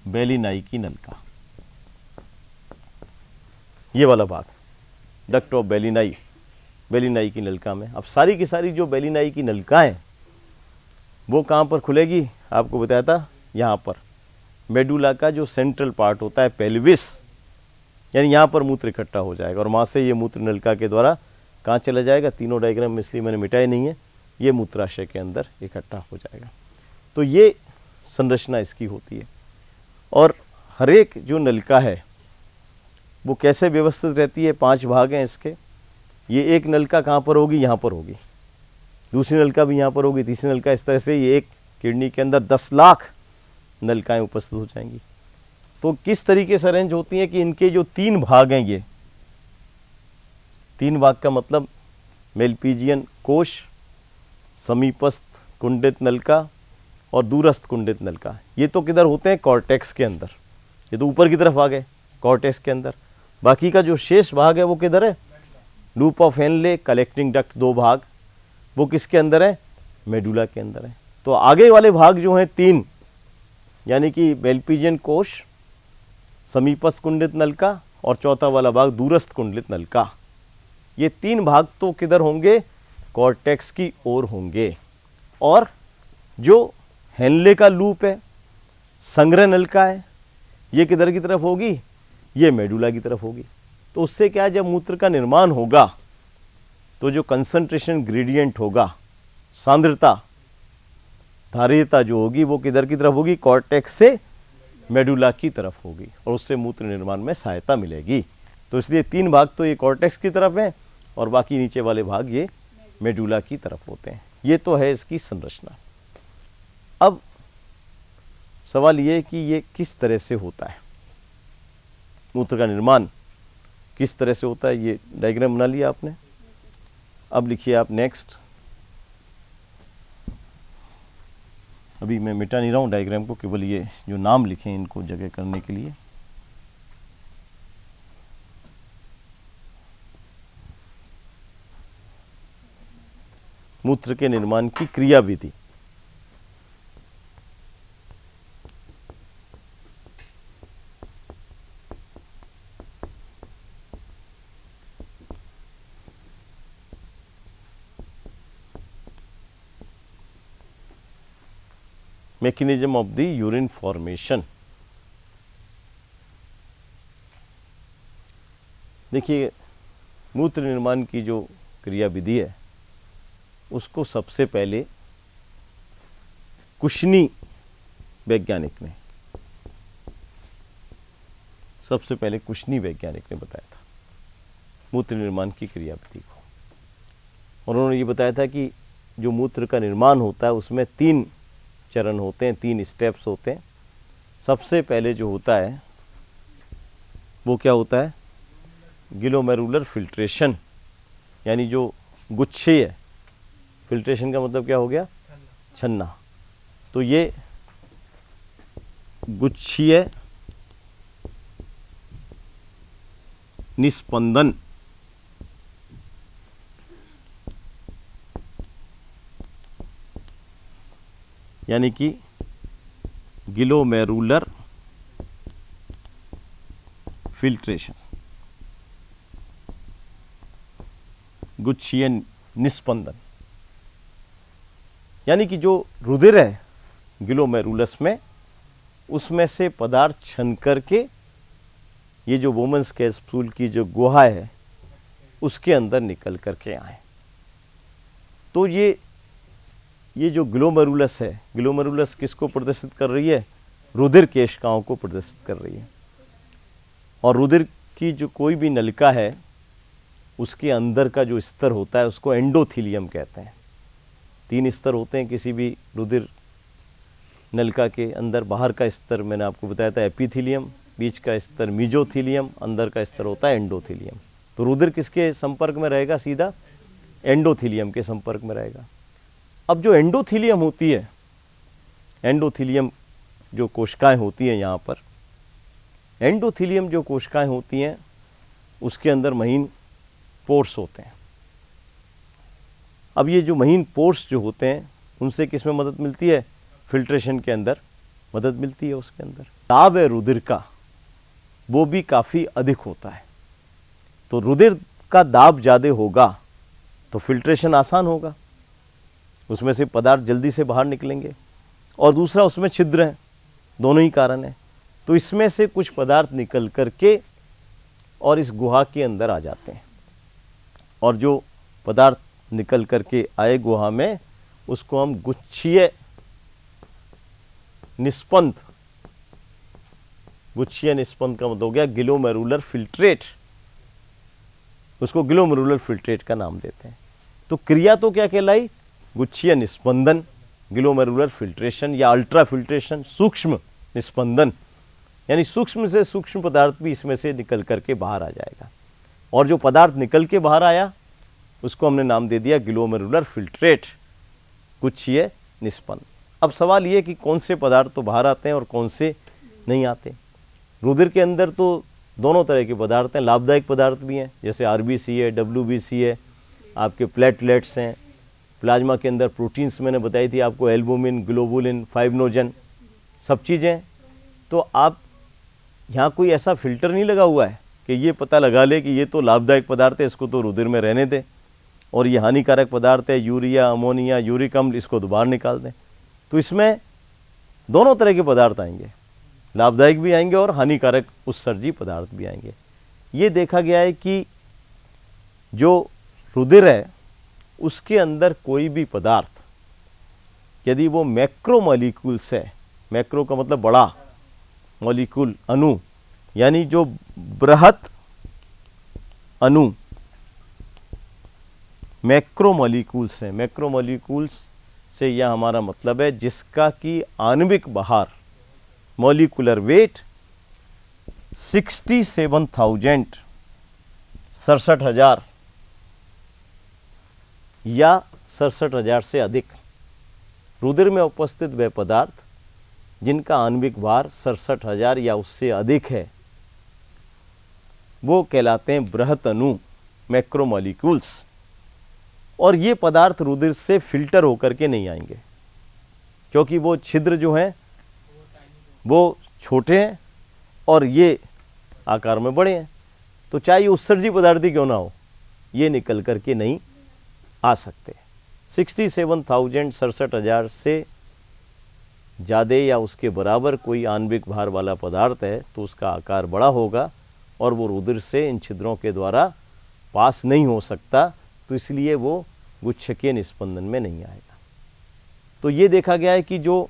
बेलिनाई की नलिका, ये वाला भाग डक्ट ऑफ बेलिनाई, बेलिनाई की नलिका में। अब सारी की सारी जो बेलिनाई की नलिकाएं वो कहाँ पर खुलेगी? आपको बताया था यहाँ पर मेडुला का जो सेंट्रल पार्ट होता है, पेल्विस, यानी यहाँ पर मूत्र इकट्ठा हो जाएगा और वहाँ से ये मूत्र नलिका के द्वारा कहाँ चला जाएगा? तीनों डायग्राम में इसलिए मैंने मिटाए नहीं है, ये मूत्राशय के अंदर इकट्ठा हो जाएगा। तो ये संरचना इसकी होती है। और हर एक जो नलिका है वो कैसे व्यवस्थित रहती है? 5 भाग हैं इसके। ये एक नलिका कहाँ पर होगी? यहाँ पर होगी, दूसरी नलिका भी यहाँ पर होगी, तीसरी नलिका, इस तरह से ये एक किडनी के अंदर 10 लाख नलिकाएं उपस्थित हो जाएंगी। तो किस तरीके से अरेंज होती हैं कि इनके जो 3 भाग हैं, ये 3 भाग का मतलब मेलपीजियन कोश, समीपस्थ कुंडित नलिका और दूरस्थ कुंडित नलिका, ये तो किधर होते हैं? कॉर्टेक्स के अंदर। ये तो ऊपर की तरफ आ गए कॉर्टेक्स के अंदर। बाकी का जो शेष भाग है वो किधर है? Loop of Henle, collecting duct 2 भाग, वो किसके अंदर है? मेडुला के अंदर है। तो आगे वाले भाग जो हैं 3, यानी कि मेलपीजियन कोश, समीपस्थ कुंडित नलिका और चौथा वाला भाग दूरस्थ कुंडलित नलिका, ये 3 भाग तो किधर होंगे? कॉर्टेक्स की ओर होंगे। और जो हेनले का लूप है, संग्रह नलिका है, ये किधर की तरफ होगी? ये मेडुला की तरफ होगी। तो उससे क्या है, जब मूत्र का निर्माण होगा तो जो कंसंट्रेशन ग्रेडियंट होगा, सांद्रता, धारियता जो होगी, वो किधर की तरफ होगी? कॉर्टेक्स से मेडुला की तरफ होगी और उससे मूत्र निर्माण में सहायता मिलेगी। तो इसलिए 3 भाग तो ये कॉर्टेक्स की तरफ हैं और बाकी नीचे वाले भाग ये मेडुला की तरफ होते हैं। ये तो है इसकी संरचना। अब सवाल ये कि ये किस तरह से होता है, मूत्र का निर्माण किस तरह से होता है? ये डायग्राम बना लिया आपने। अब लिखिए आप नेक्स्ट। अभी मैं मिटा नहीं रहा हूँ डायग्राम को, केवल ये जो नाम लिखे इनको जगह करने के लिए। मूत्र के निर्माण की क्रिया विधि। Mechanism of the urine formation. देखिए, मूत्र निर्माण की जो क्रिया विधि है उसको सबसे पहले कुशनी वैज्ञानिक ने बताया था मूत्र निर्माण की क्रिया विधि को। और उन्होंने ये बताया था कि जो मूत्र का निर्माण होता है उसमें 3 चरण होते हैं, 3 स्टेप्स होते हैं। सबसे पहले जो होता है वो क्या होता है? ग्लोमेरुलर फिल्ट्रेशन, यानी जो गुच्छीय, फिल्ट्रेशन का मतलब क्या हो गया? छन्ना। तो ये गुच्छीय निस्पंदन, यानी कि ग्लोमेरुलर फिल्ट्रेशन, गुच्छीय निस्पंदन, यानी कि जो रुधिर है ग्लोमेरुलस में उसमें से पदार्थ छन करके ये जो बोमन्स कैप्सूल की जो गुहा है उसके अंदर निकल करके आए। तो ये जो ग्लोमेरुलस है, ग्लोमेरुलस किसको प्रदर्शित कर रही है? रुधिर केशिकाओं को प्रदर्शित कर रही है। और रुधिर की जो कोई भी नलिका है उसके अंदर का जो स्तर होता है उसको एंडोथीलियम कहते हैं। 3 स्तर होते हैं किसी भी रुधिर नलिका के अंदर। बाहर का स्तर मैंने आपको बताया था एपिथीलियम, बीच का स्तर मीजोथीलियम, अंदर का स्तर होता है एंडोथीलियम। तो रुधिर किसके संपर्क में रहेगा? सीधा एंडोथीलियम के संपर्क में रहेगा। अब जो एंडोथीलियम होती है, एंडोथीलियम जो कोशिकाएं होती हैं यहाँ पर, एंडोथीलियम जो कोशिकाएं होती हैं उसके अंदर महीन पोर्स होते हैं। अब ये जो महीन पोर्स जो होते हैं उनसे किसमें मदद मिलती है? फिल्ट्रेशन के अंदर मदद मिलती है। उसके अंदर दाब है रुधिर का, वो भी काफ़ी अधिक होता है। तो रुधिर का दाब ज़्यादा होगा तो फिल्ट्रेशन आसान होगा, उसमें से पदार्थ जल्दी से बाहर निकलेंगे। और दूसरा उसमें छिद्र है, दोनों ही कारण है। तो इसमें से कुछ पदार्थ निकल करके और इस गुहा के अंदर आ जाते हैं। और जो पदार्थ निकल करके आए गुहा में उसको हम गुच्छीय निस्पंद, गुच्छीय निस्पंद का मतलब हो गया ग्लोमेरुलर फिल्ट्रेट, उसको ग्लोमेरुलर फिल्ट्रेट का नाम देते हैं। तो क्रिया तो क्या कहलाई? गुच्छीय निस्पंदन, ग्लोमेरुलर फिल्ट्रेशन या अल्ट्रा फिल्ट्रेशन, सूक्ष्म निस्पंदन, यानी सूक्ष्म से सूक्ष्म पदार्थ भी इसमें से निकल करके बाहर आ जाएगा। और जो पदार्थ निकल के बाहर आया उसको हमने नाम दे दिया ग्लोमेरुलर फिल्ट्रेट, गुच्छीय निस्पंद। अब सवाल ये कि कौन से पदार्थ तो बाहर आते हैं और कौन से नहीं आते। रुधिर के अंदर तो दोनों तरह के पदार्थ हैं, लाभदायक पदार्थ भी हैं, जैसे आरबीसी है, डब्ल्यूबीसी है, आपके प्लेटलेट्स हैं, प्लाज्मा के अंदर प्रोटीन्स मैंने बताई थी आपको, एल्बुमिन, ग्लोबुलिन, फाइब्रिनोजन, सब चीज़ें। तो आप यहाँ कोई ऐसा फिल्टर नहीं लगा हुआ है कि ये पता लगा ले कि ये तो लाभदायक पदार्थ है, इसको तो रुधिर में रहने दें, और ये हानिकारक पदार्थ है यूरिया, अमोनिया, यूरिक अम्ल, इसको तो बाहर निकाल दें। तो इसमें दोनों तरह के पदार्थ आएंगे, लाभदायक भी आएंगे और हानिकारक उत्सर्जी पदार्थ भी आएंगे। ये देखा गया है कि जो रुधिर है उसके अंदर कोई भी पदार्थ यदि वो मैक्रो मॉलिक्यूल्स है, मैक्रो का मतलब बड़ा, मॉलिक्यूल अणु, यानी जो बृहत अणु मैक्रो मॉलिक्यूल्स हैं, मैक्रो मॉलिक्यूल्स से यह हमारा मतलब है जिसका कि आणविक भार, मॉलिक्यूलर वेट 67,000, 67,000 या 67,000 से अधिक, रुधिर में उपस्थित वे पदार्थ जिनका आणविक भार 67,000 या उससे अधिक है वो कहलाते हैं बृहत अणु, मैक्रोमॉलिक्यूल्स। और ये पदार्थ रुधिर से फिल्टर होकर के नहीं आएंगे क्योंकि वो छिद्र जो हैं वो छोटे हैं और ये आकार में बड़े हैं। तो चाहे ये उत्सर्जी पदार्थ ही क्यों ना हो, ये निकल करके नहीं आ सकते। 67,000, 67,000 से ज़्यादा या उसके बराबर कोई आणविक भार वाला पदार्थ है तो उसका आकार बड़ा होगा और वो रुधिर से इन छिद्रों के द्वारा पास नहीं हो सकता, तो इसलिए वो गुच्छकीय निस्पंदन में नहीं आएगा। तो ये देखा गया है कि जो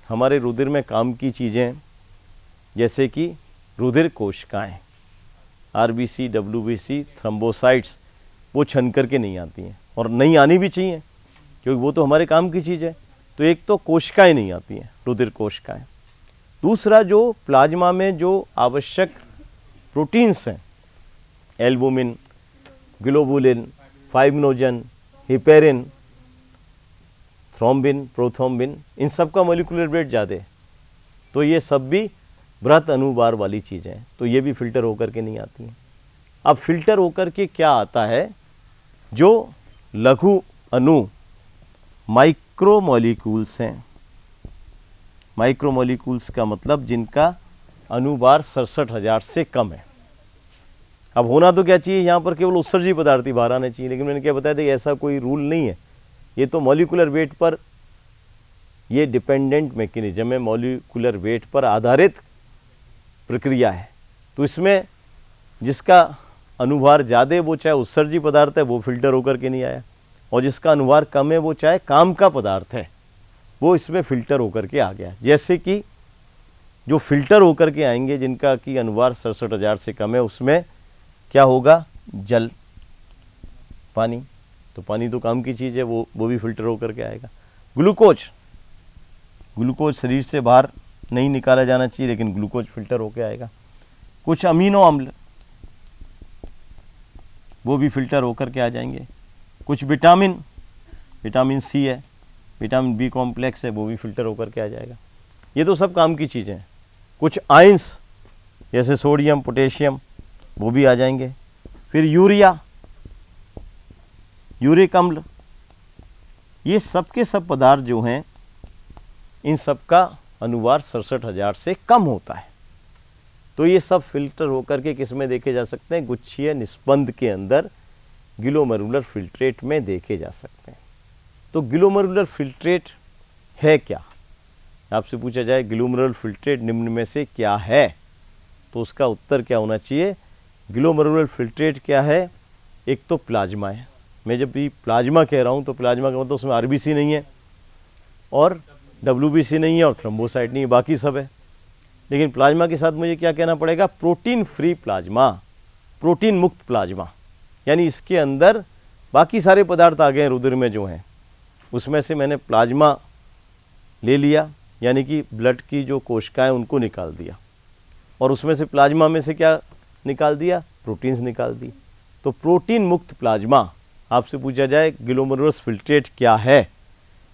हमारे रुधिर में काम की चीज़ें जैसे कि रुधिर कोशिकाएं, आरबीसी, डब्ल्यूबीसी, थ्रोम्बोसाइट्स, वो छन करके नहीं आती हैं और नहीं आनी भी चाहिए क्योंकि वो तो हमारे काम की चीज़ है। तो एक तो कोशिकाएं नहीं आती हैं, रुधिर कोशिकाएं। दूसरा जो प्लाज्मा में जो आवश्यक प्रोटीन्स हैं, albumin, globulin, fibrinogen, heparin, thrombin, prothrombin, इन सब का मॉलिक्यूलर वेट ज़्यादा है, तो ये सब भी बृहत अणुभार वाली चीज़ें हैं, तो ये भी फिल्टर होकर के नहीं आती हैं। अब फिल्टर होकर के क्या आता है, जो लघु अणु माइक्रोमॉलिक्यूल्स हैं। माइक्रोमॉलिक्यूल्स का मतलब जिनका अणुभार 67,000 से कम है। अब होना तो क्या चाहिए, यहाँ पर केवल उत्सर्जी पदार्थ ही बाहर आने चाहिए, लेकिन मैंने क्या बताया था कि ऐसा कोई रूल नहीं है। ये तो मॉलिक्यूलर वेट पर ये डिपेंडेंट मैकेनिज्म है, मॉलिक्यूलर वेट पर आधारित प्रक्रिया है। तो इसमें जिसका अनुभार ज़्यादा वो चाहे उत्सर्जी पदार्थ है वो फिल्टर होकर के नहीं आया, और जिसका अनुभार कम है वो चाहे काम का पदार्थ है वो इसमें फिल्टर होकर के आ गया। जैसे कि जो फिल्टर होकर के आएंगे जिनका कि अनुभार 67,000 से कम है, उसमें क्या होगा, जल, पानी। तो पानी तो काम की चीज़ है, वो भी फिल्टर होकर के आएगा। ग्लूकोज शरीर से बाहर नहीं निकाला जाना चाहिए, लेकिन ग्लूकोज फिल्टर होकर आएगा। कुछ अमीनो अम्ल वो भी फिल्टर होकर के आ जाएंगे। कुछ विटामिन सी है, विटामिन बी कॉम्प्लेक्स है, वो भी फिल्टर होकर के आ जाएगा। ये तो सब काम की चीज़ें हैं। कुछ आयंस जैसे सोडियम, पोटेशियम, वो भी आ जाएंगे। फिर यूरिक अम्ल, ये सब के सब पदार्थ जो हैं इन सब का अनुभार 67,000 से कम होता है। तो ये सब फिल्टर होकर के किस में देखे जा सकते हैं, गुच्छीय निस्पंद के अंदर ग्लोमेरुलर फिल्ट्रेट में देखे जा सकते हैं। तो ग्लोमेरुलर फिल्ट्रेट है क्या, आपसे पूछा जाए ग्लोमेरुलर फिल्ट्रेट निम्न में से क्या है, तो उसका उत्तर क्या होना चाहिए, ग्लोमेरुलर फिल्ट्रेट क्या है, एक तो प्लाज्मा है। मैं जब भी प्लाज्मा कह रहा हूँ तो प्लाज्मा का मतलब उसमें आरबीसी नहीं है और डब्ल्यूबीसी नहीं है और थ्रोम्बोसाइट नहीं है, बाकी सब है। लेकिन प्लाज्मा के साथ मुझे क्या कहना पड़ेगा, प्रोटीन फ्री प्लाज्मा, प्रोटीन मुक्त प्लाज्मा। यानी इसके अंदर बाकी सारे पदार्थ आ गए रुधिर में जो हैं, उसमें से मैंने प्लाज्मा ले लिया, यानी कि ब्लड की जो कोशिकाएं उनको निकाल दिया, और उसमें से प्लाज्मा में से क्या निकाल दिया, प्रोटीन्स निकाल दी। तो प्रोटीन मुक्त प्लाज्मा, आपसे पूछा जाए ग्लोमेरुलर फिल्ट्रेट क्या है,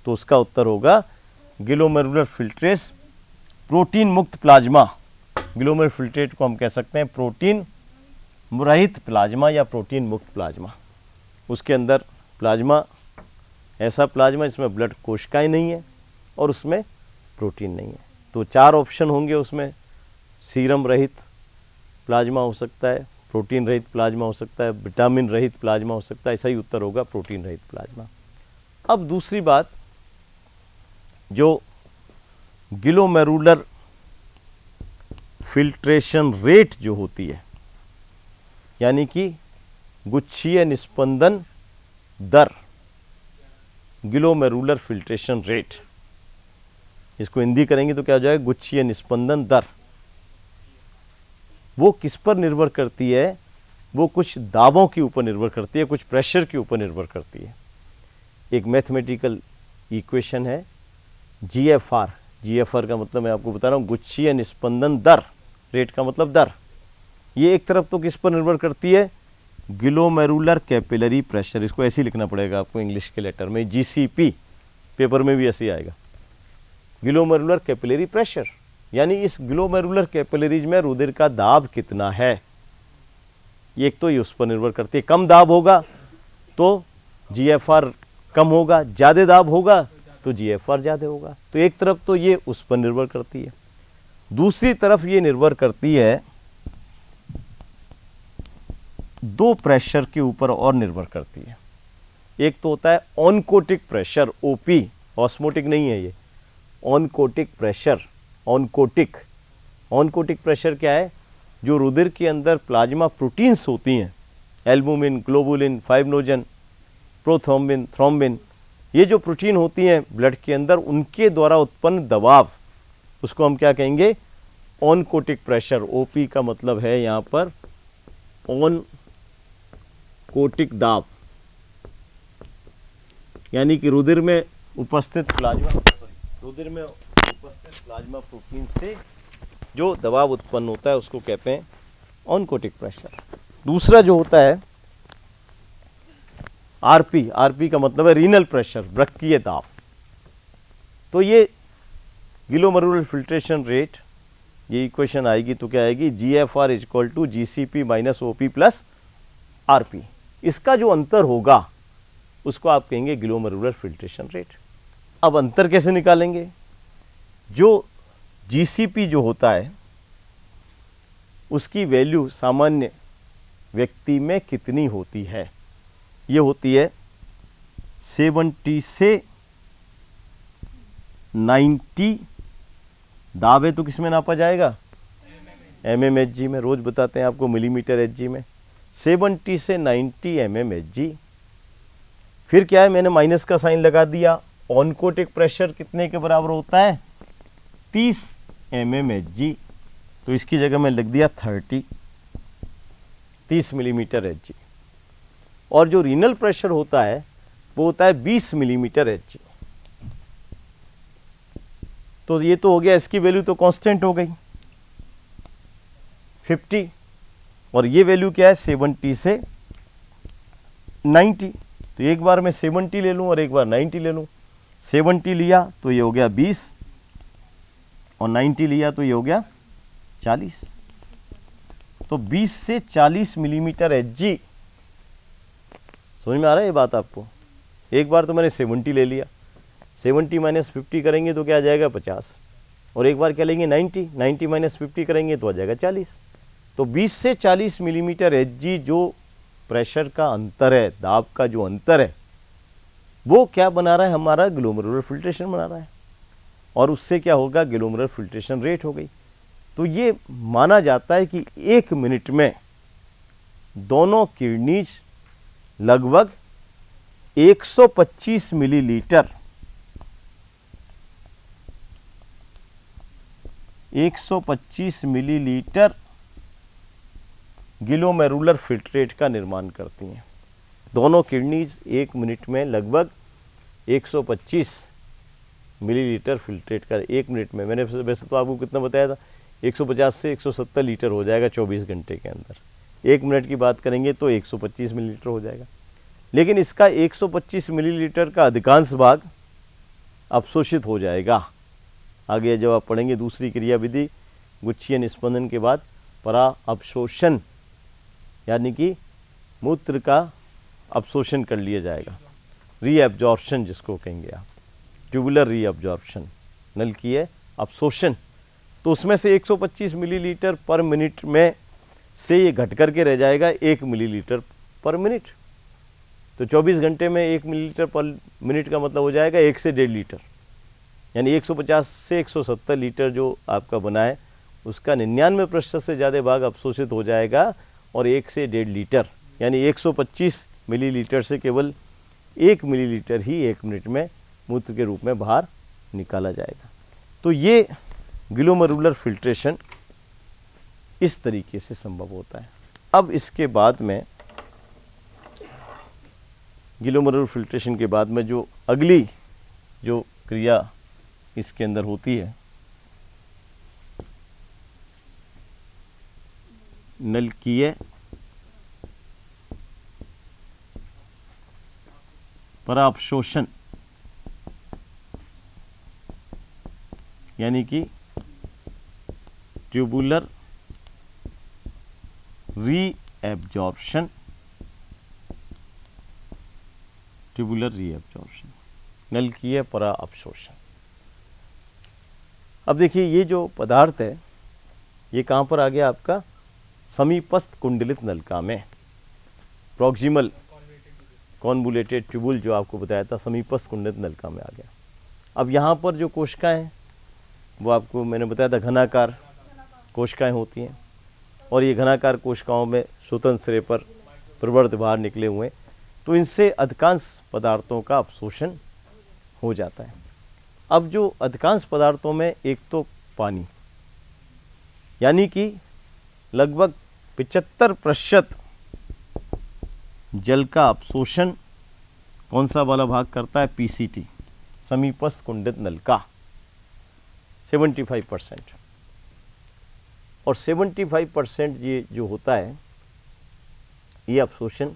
तो उसका उत्तर होगा ग्लोमेरुलर फिल्ट्रेट प्रोटीन मुक्त प्लाज्मा। ग्लोमेरुलर फिल्ट्रेट को हम कह सकते हैं प्रोटीन रहित प्लाज्मा या प्रोटीन मुक्त प्लाज्मा। उसके अंदर प्लाज्मा, ऐसा प्लाज्मा इसमें ब्लड कोशिकाएं नहीं है और उसमें प्रोटीन नहीं है। तो 4 ऑप्शन होंगे उसमें, सीरम रहित प्लाज्मा हो सकता है, प्रोटीन रहित प्लाज्मा हो सकता है, विटामिन रहित प्लाज्मा हो सकता है। ऐसा ही उत्तर होगा प्रोटीन रहित प्लाज्मा। अब दूसरी बात, जो ग्लोमेरुलर फिल्ट्रेशन रेट जो होती है, यानी कि गुच्छीय निस्पंदन दर, ग्लोमेरुलर फिल्ट्रेशन रेट, इसको हिंदी करेंगे तो क्या हो जाएगा, गुच्छीय निस्पंदन दर। वो किस पर निर्भर करती है, वो कुछ दाबों के ऊपर निर्भर करती है, कुछ प्रेशर के ऊपर निर्भर करती है। एक मैथमेटिकल इक्वेशन है GFR। GFR का मतलब मैं आपको बता रहा हूँ गुच्छीय निस्पंदन दर, रेट का मतलब दर। ये एक तरफ तो किस पर निर्भर करती है, ग्लोमेरुलर कैपिलरी प्रेशर, इसको ऐसे ही लिखना पड़ेगा आपको इंग्लिश के लेटर में, GCP, पेपर में भी ऐसे ही आएगा, ग्लोमेरुलर कैपिलरी प्रेशर। यानी इस ग्लोमेरुलर कैपिलरीज में रुधिर का दाब कितना है, एक तो ये उस पर निर्भर करती है। कम दाब होगा तो GFR कम होगा, ज़्यादा दाब होगा तो GFR ज़्यादा होगा। तो एक तरफ तो ये उस पर निर्भर करती है, दूसरी तरफ ये निर्भर करती है 2 प्रेशर के ऊपर और निर्भर करती है। एक तो होता है ऑनकोटिक प्रेशर, OP, ऑस्मोटिक नहीं है ये, ऑनकोटिक प्रेशर। ऑनकोटिक प्रेशर क्या है, जो रुधिर के अंदर प्लाज्मा प्रोटीन्स होती हैं, albumin, globulin, fibrinogen, prothrombin, thrombin, ये जो प्रोटीन होती हैं ब्लड के अंदर, उनके द्वारा उत्पन्न दबाव, उसको हम क्या कहेंगे, ऑनकोटिक प्रेशर। OP का मतलब है यहाँ पर ऑनकोटिक दाब, यानी कि रुधिर में उपस्थित प्लाज्मा प्रोटीन से जो दबाव उत्पन्न होता है उसको कहते हैं ऑनकोटिक प्रेशर। दूसरा जो होता है RP का मतलब है रीनल प्रेशर, वृक्कीय दाब। तो ये ग्लोमेरुलर फिल्ट्रेशन रेट, ये इक्वेशन आएगी तो क्या आएगी, GFR = GCP - OP + RP। इसका जो अंतर होगा उसको आप कहेंगे ग्लोमेरुलर फिल्ट्रेशन रेट। अब अंतर कैसे निकालेंगे, जो GCP जो होता है उसकी वैल्यू सामान्य व्यक्ति में कितनी होती है, ये होती है 70 से 90 दाब है तो किस में नापा जाएगा? mmHg में। रोज बताते हैं आपको मिलीमीटर Hg में। 70 से 90 mmHg। फिर क्या है, मैंने माइनस का साइन लगा दिया। ऑनकोटिक प्रेशर कितने के बराबर होता है? 30 mmHg। तो इसकी जगह मैं लिख दिया 30 मिलीमीटर Hg। और जो रीनल प्रेशर होता है वो होता है 20 मिलीमीटर Hg। तो ये तो हो गया, इसकी वैल्यू तो कांस्टेंट हो गई 50, और ये वैल्यू क्या है 70 से 90। तो एक बार मैं 70 ले लूं और एक बार 90 ले लूं। 70 लिया तो ये हो गया 20 और 90 लिया तो ये हो गया 40। तो 20 से 40 मिलीमीटर Hg। समझ में आ रहा है ये बात आपको? एक बार तो मैंने 70 ले लिया, 70 माइनस 50 करेंगे तो क्या आ जाएगा 50, और एक बार क्या लेंगे 90 माइनस 50 करेंगे तो आ जाएगा 40। तो 20 से 40 मिलीमीटर Hg जो प्रेशर का अंतर है, दाब का जो अंतर है, वो क्या बना रहा है? हमारा ग्लोमेरुलर फिल्ट्रेशन बना रहा है, और उससे क्या होगा? ग्लोमेरुलर फिल्ट्रेशन रेट हो गई। तो ये माना जाता है कि 1 मिनट में दोनों किडनीज लगभग 125 मिलीलीटर 125 मिलीलीटर ग्लोमेरुलर फिल्ट्रेट का निर्माण करती हैं। दोनों किडनीज 1 मिनट में लगभग 125 मिलीलीटर फिल्ट्रेट का 1 मिनट में। मैंने वैसे तो आपको कितना बताया था? 150 से 170 लीटर हो जाएगा 24 घंटे के अंदर। 1 मिनट की बात करेंगे तो 125 मिलीलीटर हो जाएगा। लेकिन इसका 125 मिलीलीटर का अधिकांश भाग अवशोषित हो जाएगा। आगे जब आप पढ़ेंगे दूसरी क्रिया विधि गुच्छीय निस्पंदन के बाद परा अवशोषण, यानी कि मूत्र का अवशोषण कर लिया जाएगा, रीअब्जॉर्प्शन जिसको कहेंगे आप, ट्यूबुलर रीअब्जॉर्प्शन, नलकीय अवशोषण। तो उसमें से 125 मिलीलीटर पर मिनट में से ये घट करके रह जाएगा 1 मिलीलीटर पर मिनट। तो 24 घंटे में 1 मिलीलीटर पर मिनट का मतलब हो जाएगा 1 से 1.5 लीटर, यानी 150 से 170 लीटर जो आपका बना है उसका 99% से ज़्यादा भाग अवशोषित हो जाएगा, और 1 से 1.5 लीटर यानी 125 मिलीलीटर से केवल 1 मिलीलीटर ही 1 मिनट में मूत्र के रूप में बाहर निकाला जाएगा। तो ये ग्लोमेरुलर फिल्ट्रेशन इस तरीके से संभव होता है। अब इसके बाद में ग्लोमेरुलर फिल्ट्रेशन के बाद में जो अगली जो क्रिया इसके अंदर होती है, नलकीय परावशोषण, यानी कि ट्यूबुलर रीएब्जॉर्प्शन, ट्यूबुलर रीएब्जॉर्प्शन, नलकीय परावशोषण। अब देखिए ये जो पदार्थ है ये कहाँ पर आ गया आपका? समीपस्थ कुंडलित नलिका में, प्रॉक्सिमल कॉन्वोल्यूटेड ट्यूबुल जो आपको बताया था, समीपस्थ कुंडलित नलिका में आ गया। अब यहाँ पर जो कोशिकाएं वो आपको मैंने बताया था घनाकार कोशिकाएं होती हैं, और ये घनाकार कोशिकाओं में स्वतंत्र सिरे पर प्रवर्त बाहर निकले हुए, तो इनसे अधिकांश पदार्थों का अवशोषण हो जाता है। अब जो अधिकांश पदार्थों में एक तो पानी, यानी कि लगभग 75% जल का अवशोषण कौन सा वाला भाग करता है? पीसीटी, समीपस्थ कुंडित नलिका, 75%। और 75% ये जो होता है ये अवशोषण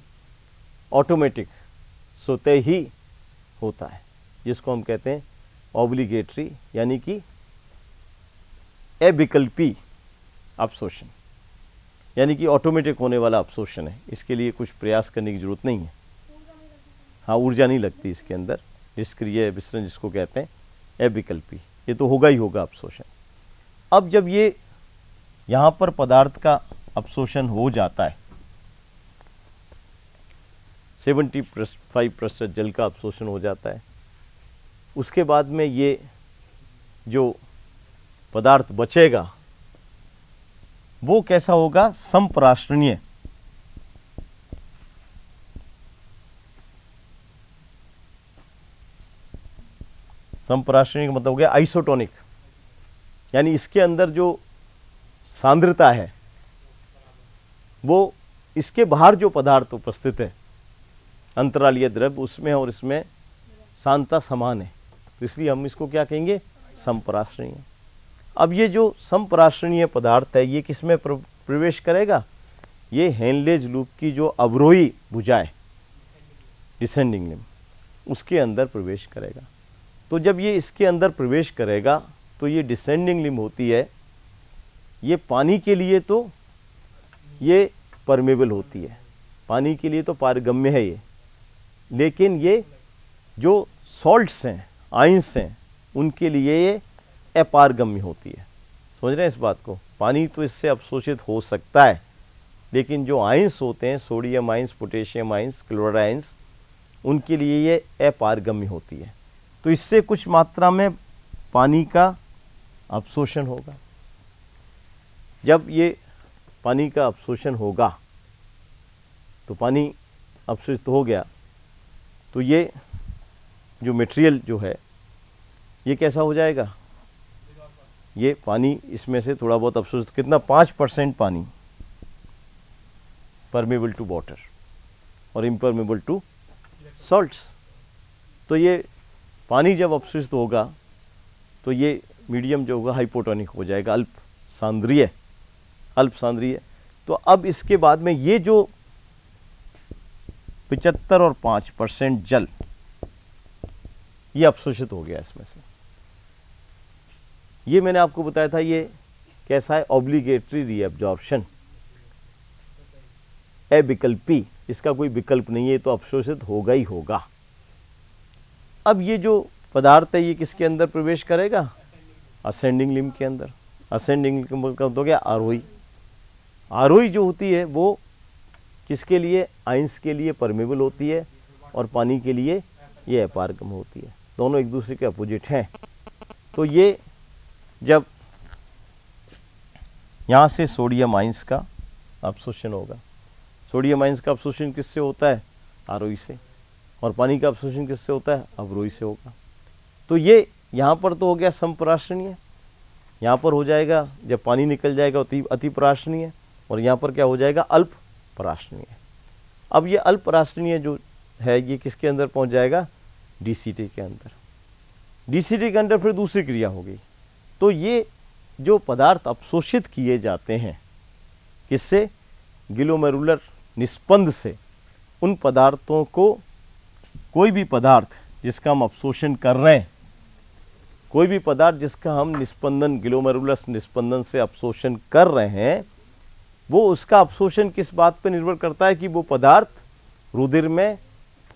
ऑटोमेटिक स्वतः ही होता है, जिसको हम कहते हैं ऑब्लिगेटरी, यानी कि अविकल्पी अवशोषण, यानी कि ऑटोमेटिक होने वाला अवशोषण है। इसके लिए कुछ प्रयास करने की जरूरत नहीं है। हाँ, ऊर्जा नहीं लगती इसके अंदर, निष्क्रिय विसरण जिसको कहते हैं अविकल्पी, ये तो होगा ही होगा अवशोषण। अब जब ये यहाँ पर पदार्थ का अवशोषण हो जाता है, 75% जल का अवशोषण हो जाता है, उसके बाद में ये जो पदार्थ बचेगा वो कैसा होगा? संपराश्रणीय। संपराश्रणीय का मतलब हो गया आइसोटोनिक, यानी इसके अंदर जो सांद्रता है वो इसके बाहर जो पदार्थ उपस्थित है अंतरालीय द्रव्य उसमें और इसमें सांद्रता समान है, तो इसलिए हम इसको क्या कहेंगे? संपराश्रणीय। अब ये जो संपराश्रणीय पदार्थ है ये किसमें प्रवेश करेगा? ये हेनलेज लूप की जो अवरोही भुजा है, डिसेंडिंग लिम्ब, उसके अंदर प्रवेश करेगा। तो जब ये इसके अंदर प्रवेश करेगा तो ये डिसेंडिंग लिम्ब होती है, ये पानी के लिए तो ये परमेबल होती है, पानी के लिए तो पारगम्य है ये, लेकिन ये जो सॉल्ट्स हैं, आइंस हैं, उनके लिए ये अपारगम्य होती है। समझ रहे हैं इस बात को? पानी तो इससे अवशोषित हो सकता है, लेकिन जो आइंस होते हैं, sodium ions, potassium ions, chloride ions, उनके लिए ये अपारगम्य होती है। तो इससे कुछ मात्रा में पानी का अवशोषण होगा। जब ये पानी का अवशोषण होगा तो पानी अवशोषित हो गया तो ये जो मटेरियल जो है ये कैसा हो जाएगा? ये पानी इसमें से थोड़ा बहुत अवशोषित, कितना? 5% पानी परमेबल टू वाटर और इम्परमेबल टू सॉल्ट्स। तो ये पानी जब अवशोषित होगा तो ये मीडियम जो होगा हाइपोटोनिक हो जाएगा, अल्प सांद्रीय, अल्प सांद्रीय। तो अब इसके बाद में ये जो 75 और 5% जल ये अवशोषित हो गया इसमें से। ये मैंने आपको बताया था ये कैसा है? ऑब्लिगेटरी रीअब्जॉर्प्शन, अविकल्पी, इसका कोई विकल्प नहीं है, तो अवशोषित होगा ही होगा। अब ये जो पदार्थ है ये किसके अंदर प्रवेश करेगा? असेंडिंग लिम्ब के अंदर। असेंडिंग लिम्ब का मतलब क्या? आरोही। आरोही जो होती है वो किसके लिए? आइंस के लिए परमेबल होती है और पानी के लिए ये अपारगम होती है। दोनों एक दूसरे के अपोजिट हैं। तो ये जब यहाँ से सोडियम आइंस का अवशोषण होगा, सोडियम आइंस का अवशोषण किससे होता है? आरोही से। और पानी का अवशोषण किससे होता है? अवरोही से होगा। तो ये यहाँ पर तो हो गया संपराश्रणीय, यहाँ पर हो जाएगा जब पानी निकल जाएगा अति पराश्रणीय, और यहाँ पर क्या हो जाएगा? अल्प पराश्रणीय। अब ये अल्प पराश्रणीय जो है ये किसके अंदर पहुँच जाएगा? डीसीटी के अंदर। डीसीटी के अंदर फिर दूसरी क्रिया होगी। तो ये जो पदार्थ अवशोषित किए जाते हैं किससे? ग्लोमेरुलर निस्पंद से। उन पदार्थों को, कोई भी पदार्थ जिसका हम अवशोषण कर रहे हैं, कोई भी पदार्थ जिसका हम निस्पंदन, ग्लोमेरुलर निस्पंदन से अवशोषण कर रहे हैं, वो उसका अवशोषण किस बात पर निर्भर करता है कि वो पदार्थ रुधिर में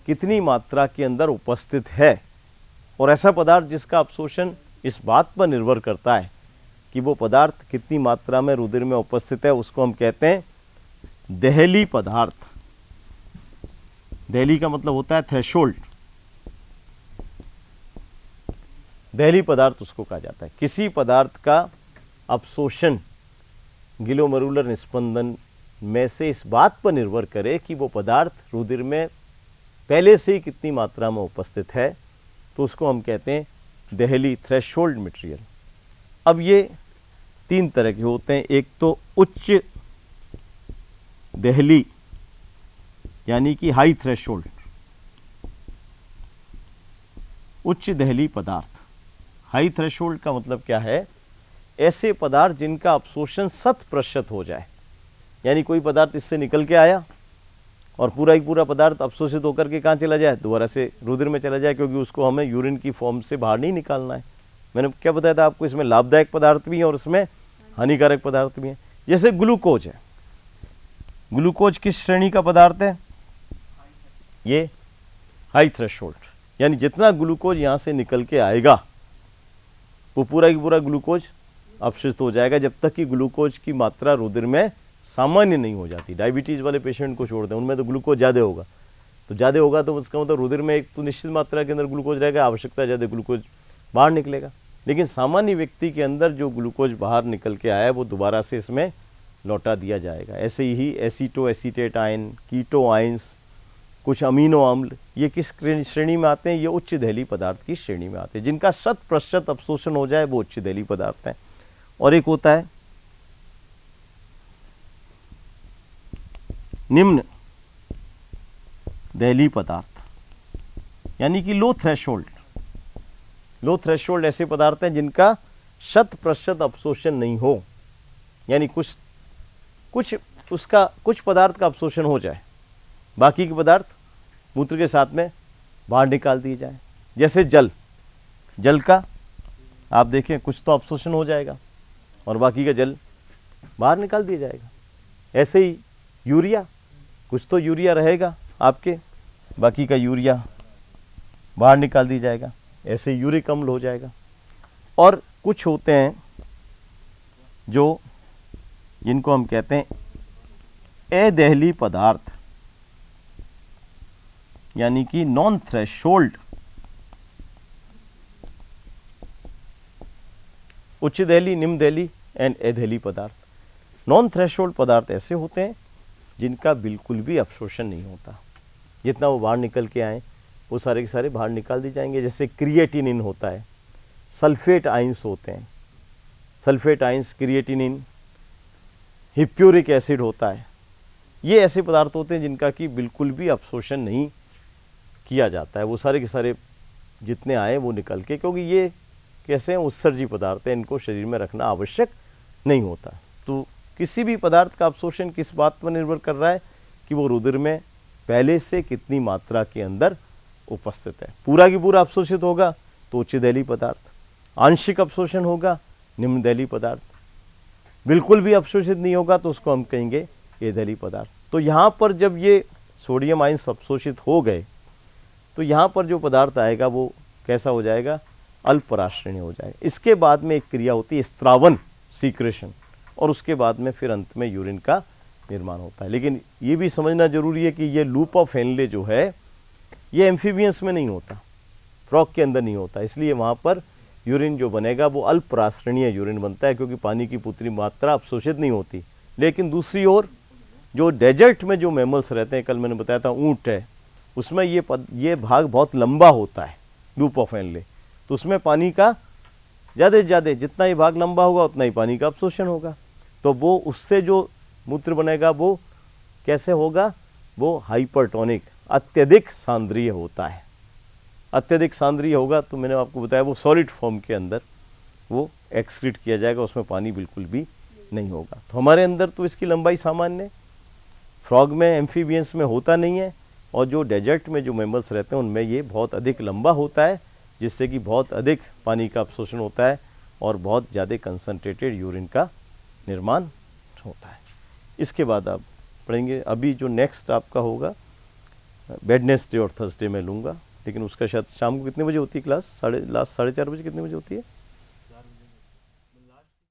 कितनी मात्रा के अंदर उपस्थित है। और ऐसा पदार्थ जिसका अवशोषण इस बात पर निर्भर करता है कि वो पदार्थ कितनी मात्रा में रुधिर में उपस्थित है, उसको हम कहते हैं देहली पदार्थ। देहली का मतलब होता है थ्रेशोल्ड। देहली पदार्थ उसको कहा जाता है। किसी पदार्थ का अवशोषण ग्लोमेरुलर निस्पंदन में से इस बात पर निर्भर करे कि वो पदार्थ रुधिर में पहले से ही कितनी मात्रा में उपस्थित है, तो उसको हम कहते हैं देहली, थ्रेशोल्ड मटेरियल। अब ये तीन तरह के होते हैं। एक तो उच्च देहली यानी कि हाई थ्रेशोल्ड, उच्च देहली पदार्थ। हाई थ्रेशोल्ड का मतलब क्या है? ऐसे पदार्थ जिनका अवशोषण 100% हो जाए, यानी कोई पदार्थ इससे निकल के आया और पूरा ही पूरा पदार्थ अवशोषित होकर के कहाँ चला जाए? दोबारा से रुधिर में चला जाए, क्योंकि उसको हमें यूरिन की फॉर्म से बाहर नहीं निकालना है। मैंने क्या बताया था आपको? इसमें लाभदायक पदार्थ भी हैं और इसमें हानिकारक पदार्थ भी हैं। जैसे ग्लूकोज है, ग्लूकोज किस श्रेणी का पदार्थ है? ये हाई थ्रेशोल्ड, यानी जितना ग्लूकोज यहाँ से निकल के आएगा वो पूरा ही पूरा ग्लूकोज अवशोषित हो जाएगा, जब तक कि ग्लूकोज की मात्रा रुधिर में सामान्य नहीं हो जाती। डायबिटीज़ वाले पेशेंट को छोड़ दें, उनमें तो ग्लूकोज ज़्यादा होगा, तो ज़्यादा होगा तो उसका मतलब रुधिर में एक तो निश्चित मात्रा के अंदर ग्लूकोज रहेगा, आवश्यकता ज़्यादा ग्लूकोज बाहर निकलेगा। लेकिन सामान्य व्यक्ति के अंदर जो ग्लूकोज बाहर निकल के आया है वो दोबारा से इसमें लौटा दिया जाएगा। ऐसे ही एसीटो एसीटेट आयन, कीटो आयंस, कुछ अमीनो अम्ल, ये किस श्रेणी में आते हैं? ये उच्च दहलीय पदार्थ की श्रेणी में आते हैं। जिनका 100% अवशोषण हो जाए वो उच्च दहलीय पदार्थ हैं। और एक होता है निम्न दहलीय पदार्थ, यानी कि लो थ्रेशोल्ड। लो थ्रेशोल्ड ऐसे पदार्थ हैं जिनका 100% अवशोषण नहीं हो, यानी कुछ पदार्थ का अवशोषण हो जाए, बाकी के पदार्थ मूत्र के साथ में बाहर निकाल दिए जाए। जैसे जल का आप देखें कुछ तो अवशोषण हो जाएगा और बाकी का जल बाहर निकाल दिया जाएगा। ऐसे ही यूरिया, कुछ तो यूरिया रहेगा आपके, बाकी का यूरिया बाहर निकाल दिया जाएगा। ऐसे यूरिक अम्ल हो जाएगा। और कुछ होते हैं जिनको हम कहते हैं अदहलीय पदार्थ, यानी कि नॉन थ्रेशोल्ड। उच्च दहलीय, निम्न दहलीय एंड अदहलीय पदार्थ। नॉन थ्रेशोल्ड पदार्थ ऐसे होते हैं जिनका बिल्कुल भी अवशोषण नहीं होता। जितना वो बाहर निकल के आए वो सारे के सारे बाहर निकाल दिए जाएंगे। जैसे क्रिएटिनिन होता है, सल्फेट आयंस होते हैं, सल्फेट आयंस, क्रिएटिनिन, हिप्यूरिक एसिड होता है। ये ऐसे पदार्थ होते हैं जिनका कि बिल्कुल भी अवशोषण नहीं किया जाता है। वो सारे के सारे जितने आए वो निकल के, क्योंकि ये कैसे हैं, उत्सर्जी पदार्थ हैं, इनको शरीर में रखना आवश्यक नहीं होता। तो किसी भी पदार्थ का अवशोषण किस बात पर निर्भर कर रहा है कि वो रुधिर में पहले से कितनी मात्रा के अंदर उपस्थित है। पूरा की पूरा अवशोषित होगा तो उच्च दहलीय पदार्थ, आंशिक अवशोषण होगा निम्न दहलीय पदार्थ, बिल्कुल भी अवशोषित नहीं होगा तो उसको हम कहेंगे अदहलीय पदार्थ। तो यहाँ पर जब ये सोडियम आयंस अवशोषित हो गए तो यहाँ पर जो पदार्थ आएगा वो कैसा हो जाएगा? अल्पराश्रणीय हो जाएगा। इसके बाद में एक क्रिया होती है स्त्रावन, सीक्रेशन, और उसके बाद में फिर अंत में यूरिन का निर्माण होता है। लेकिन ये भी समझना जरूरी है कि ये लूप ऑफ हेनले जो है ये एम्फीबियंस में नहीं होता, फ्रॉग के अंदर नहीं होता, इसलिए वहाँ पर यूरिन जो बनेगा वो अल्पराश्रणीय यूरिन बनता है, क्योंकि पानी की पूरी मात्रा अवशोषित नहीं होती। लेकिन दूसरी ओर जो डेजर्ट में जो मैमल्स रहते हैं, कल मैंने बताया था ऊँट है, उसमें ये भाग बहुत लंबा होता है लूप ऑफ हेनले, तो उसमें पानी का ज़्यादा से ज़्यादा, जितना ही भाग लंबा होगा उतना ही पानी का अवशोषण होगा। तो वो उससे जो मूत्र बनेगा वो कैसे होगा? वो हाइपरटोनिक, अत्यधिक सांद्रीय होता है। अत्यधिक सांद्रीय होगा तो मैंने आपको बताया वो सॉलिड फॉर्म के अंदर वो एक्सक्रीट किया जाएगा, उसमें पानी बिल्कुल भी नहीं होगा। तो हमारे अंदर तो इसकी लंबाई सामान्य, फ्रॉग में, एम्फीबियंस में होता नहीं है, और जो डेजर्ट में जो मैमल्स रहते हैं उनमें ये बहुत अधिक लंबा होता है, जिससे कि बहुत अधिक पानी का अवशोषण होता है और बहुत ज़्यादा कंसनट्रेटेड यूरिन का निर्माण होता है। इसके बाद आप पढ़ेंगे। अभी जो नेक्स्ट आपका होगा वेडनेसडे और थर्सडे में लूँगा, लेकिन उसका शायद शाम को कितने बजे होती है क्लास? 4:30 कितने बजे होती है?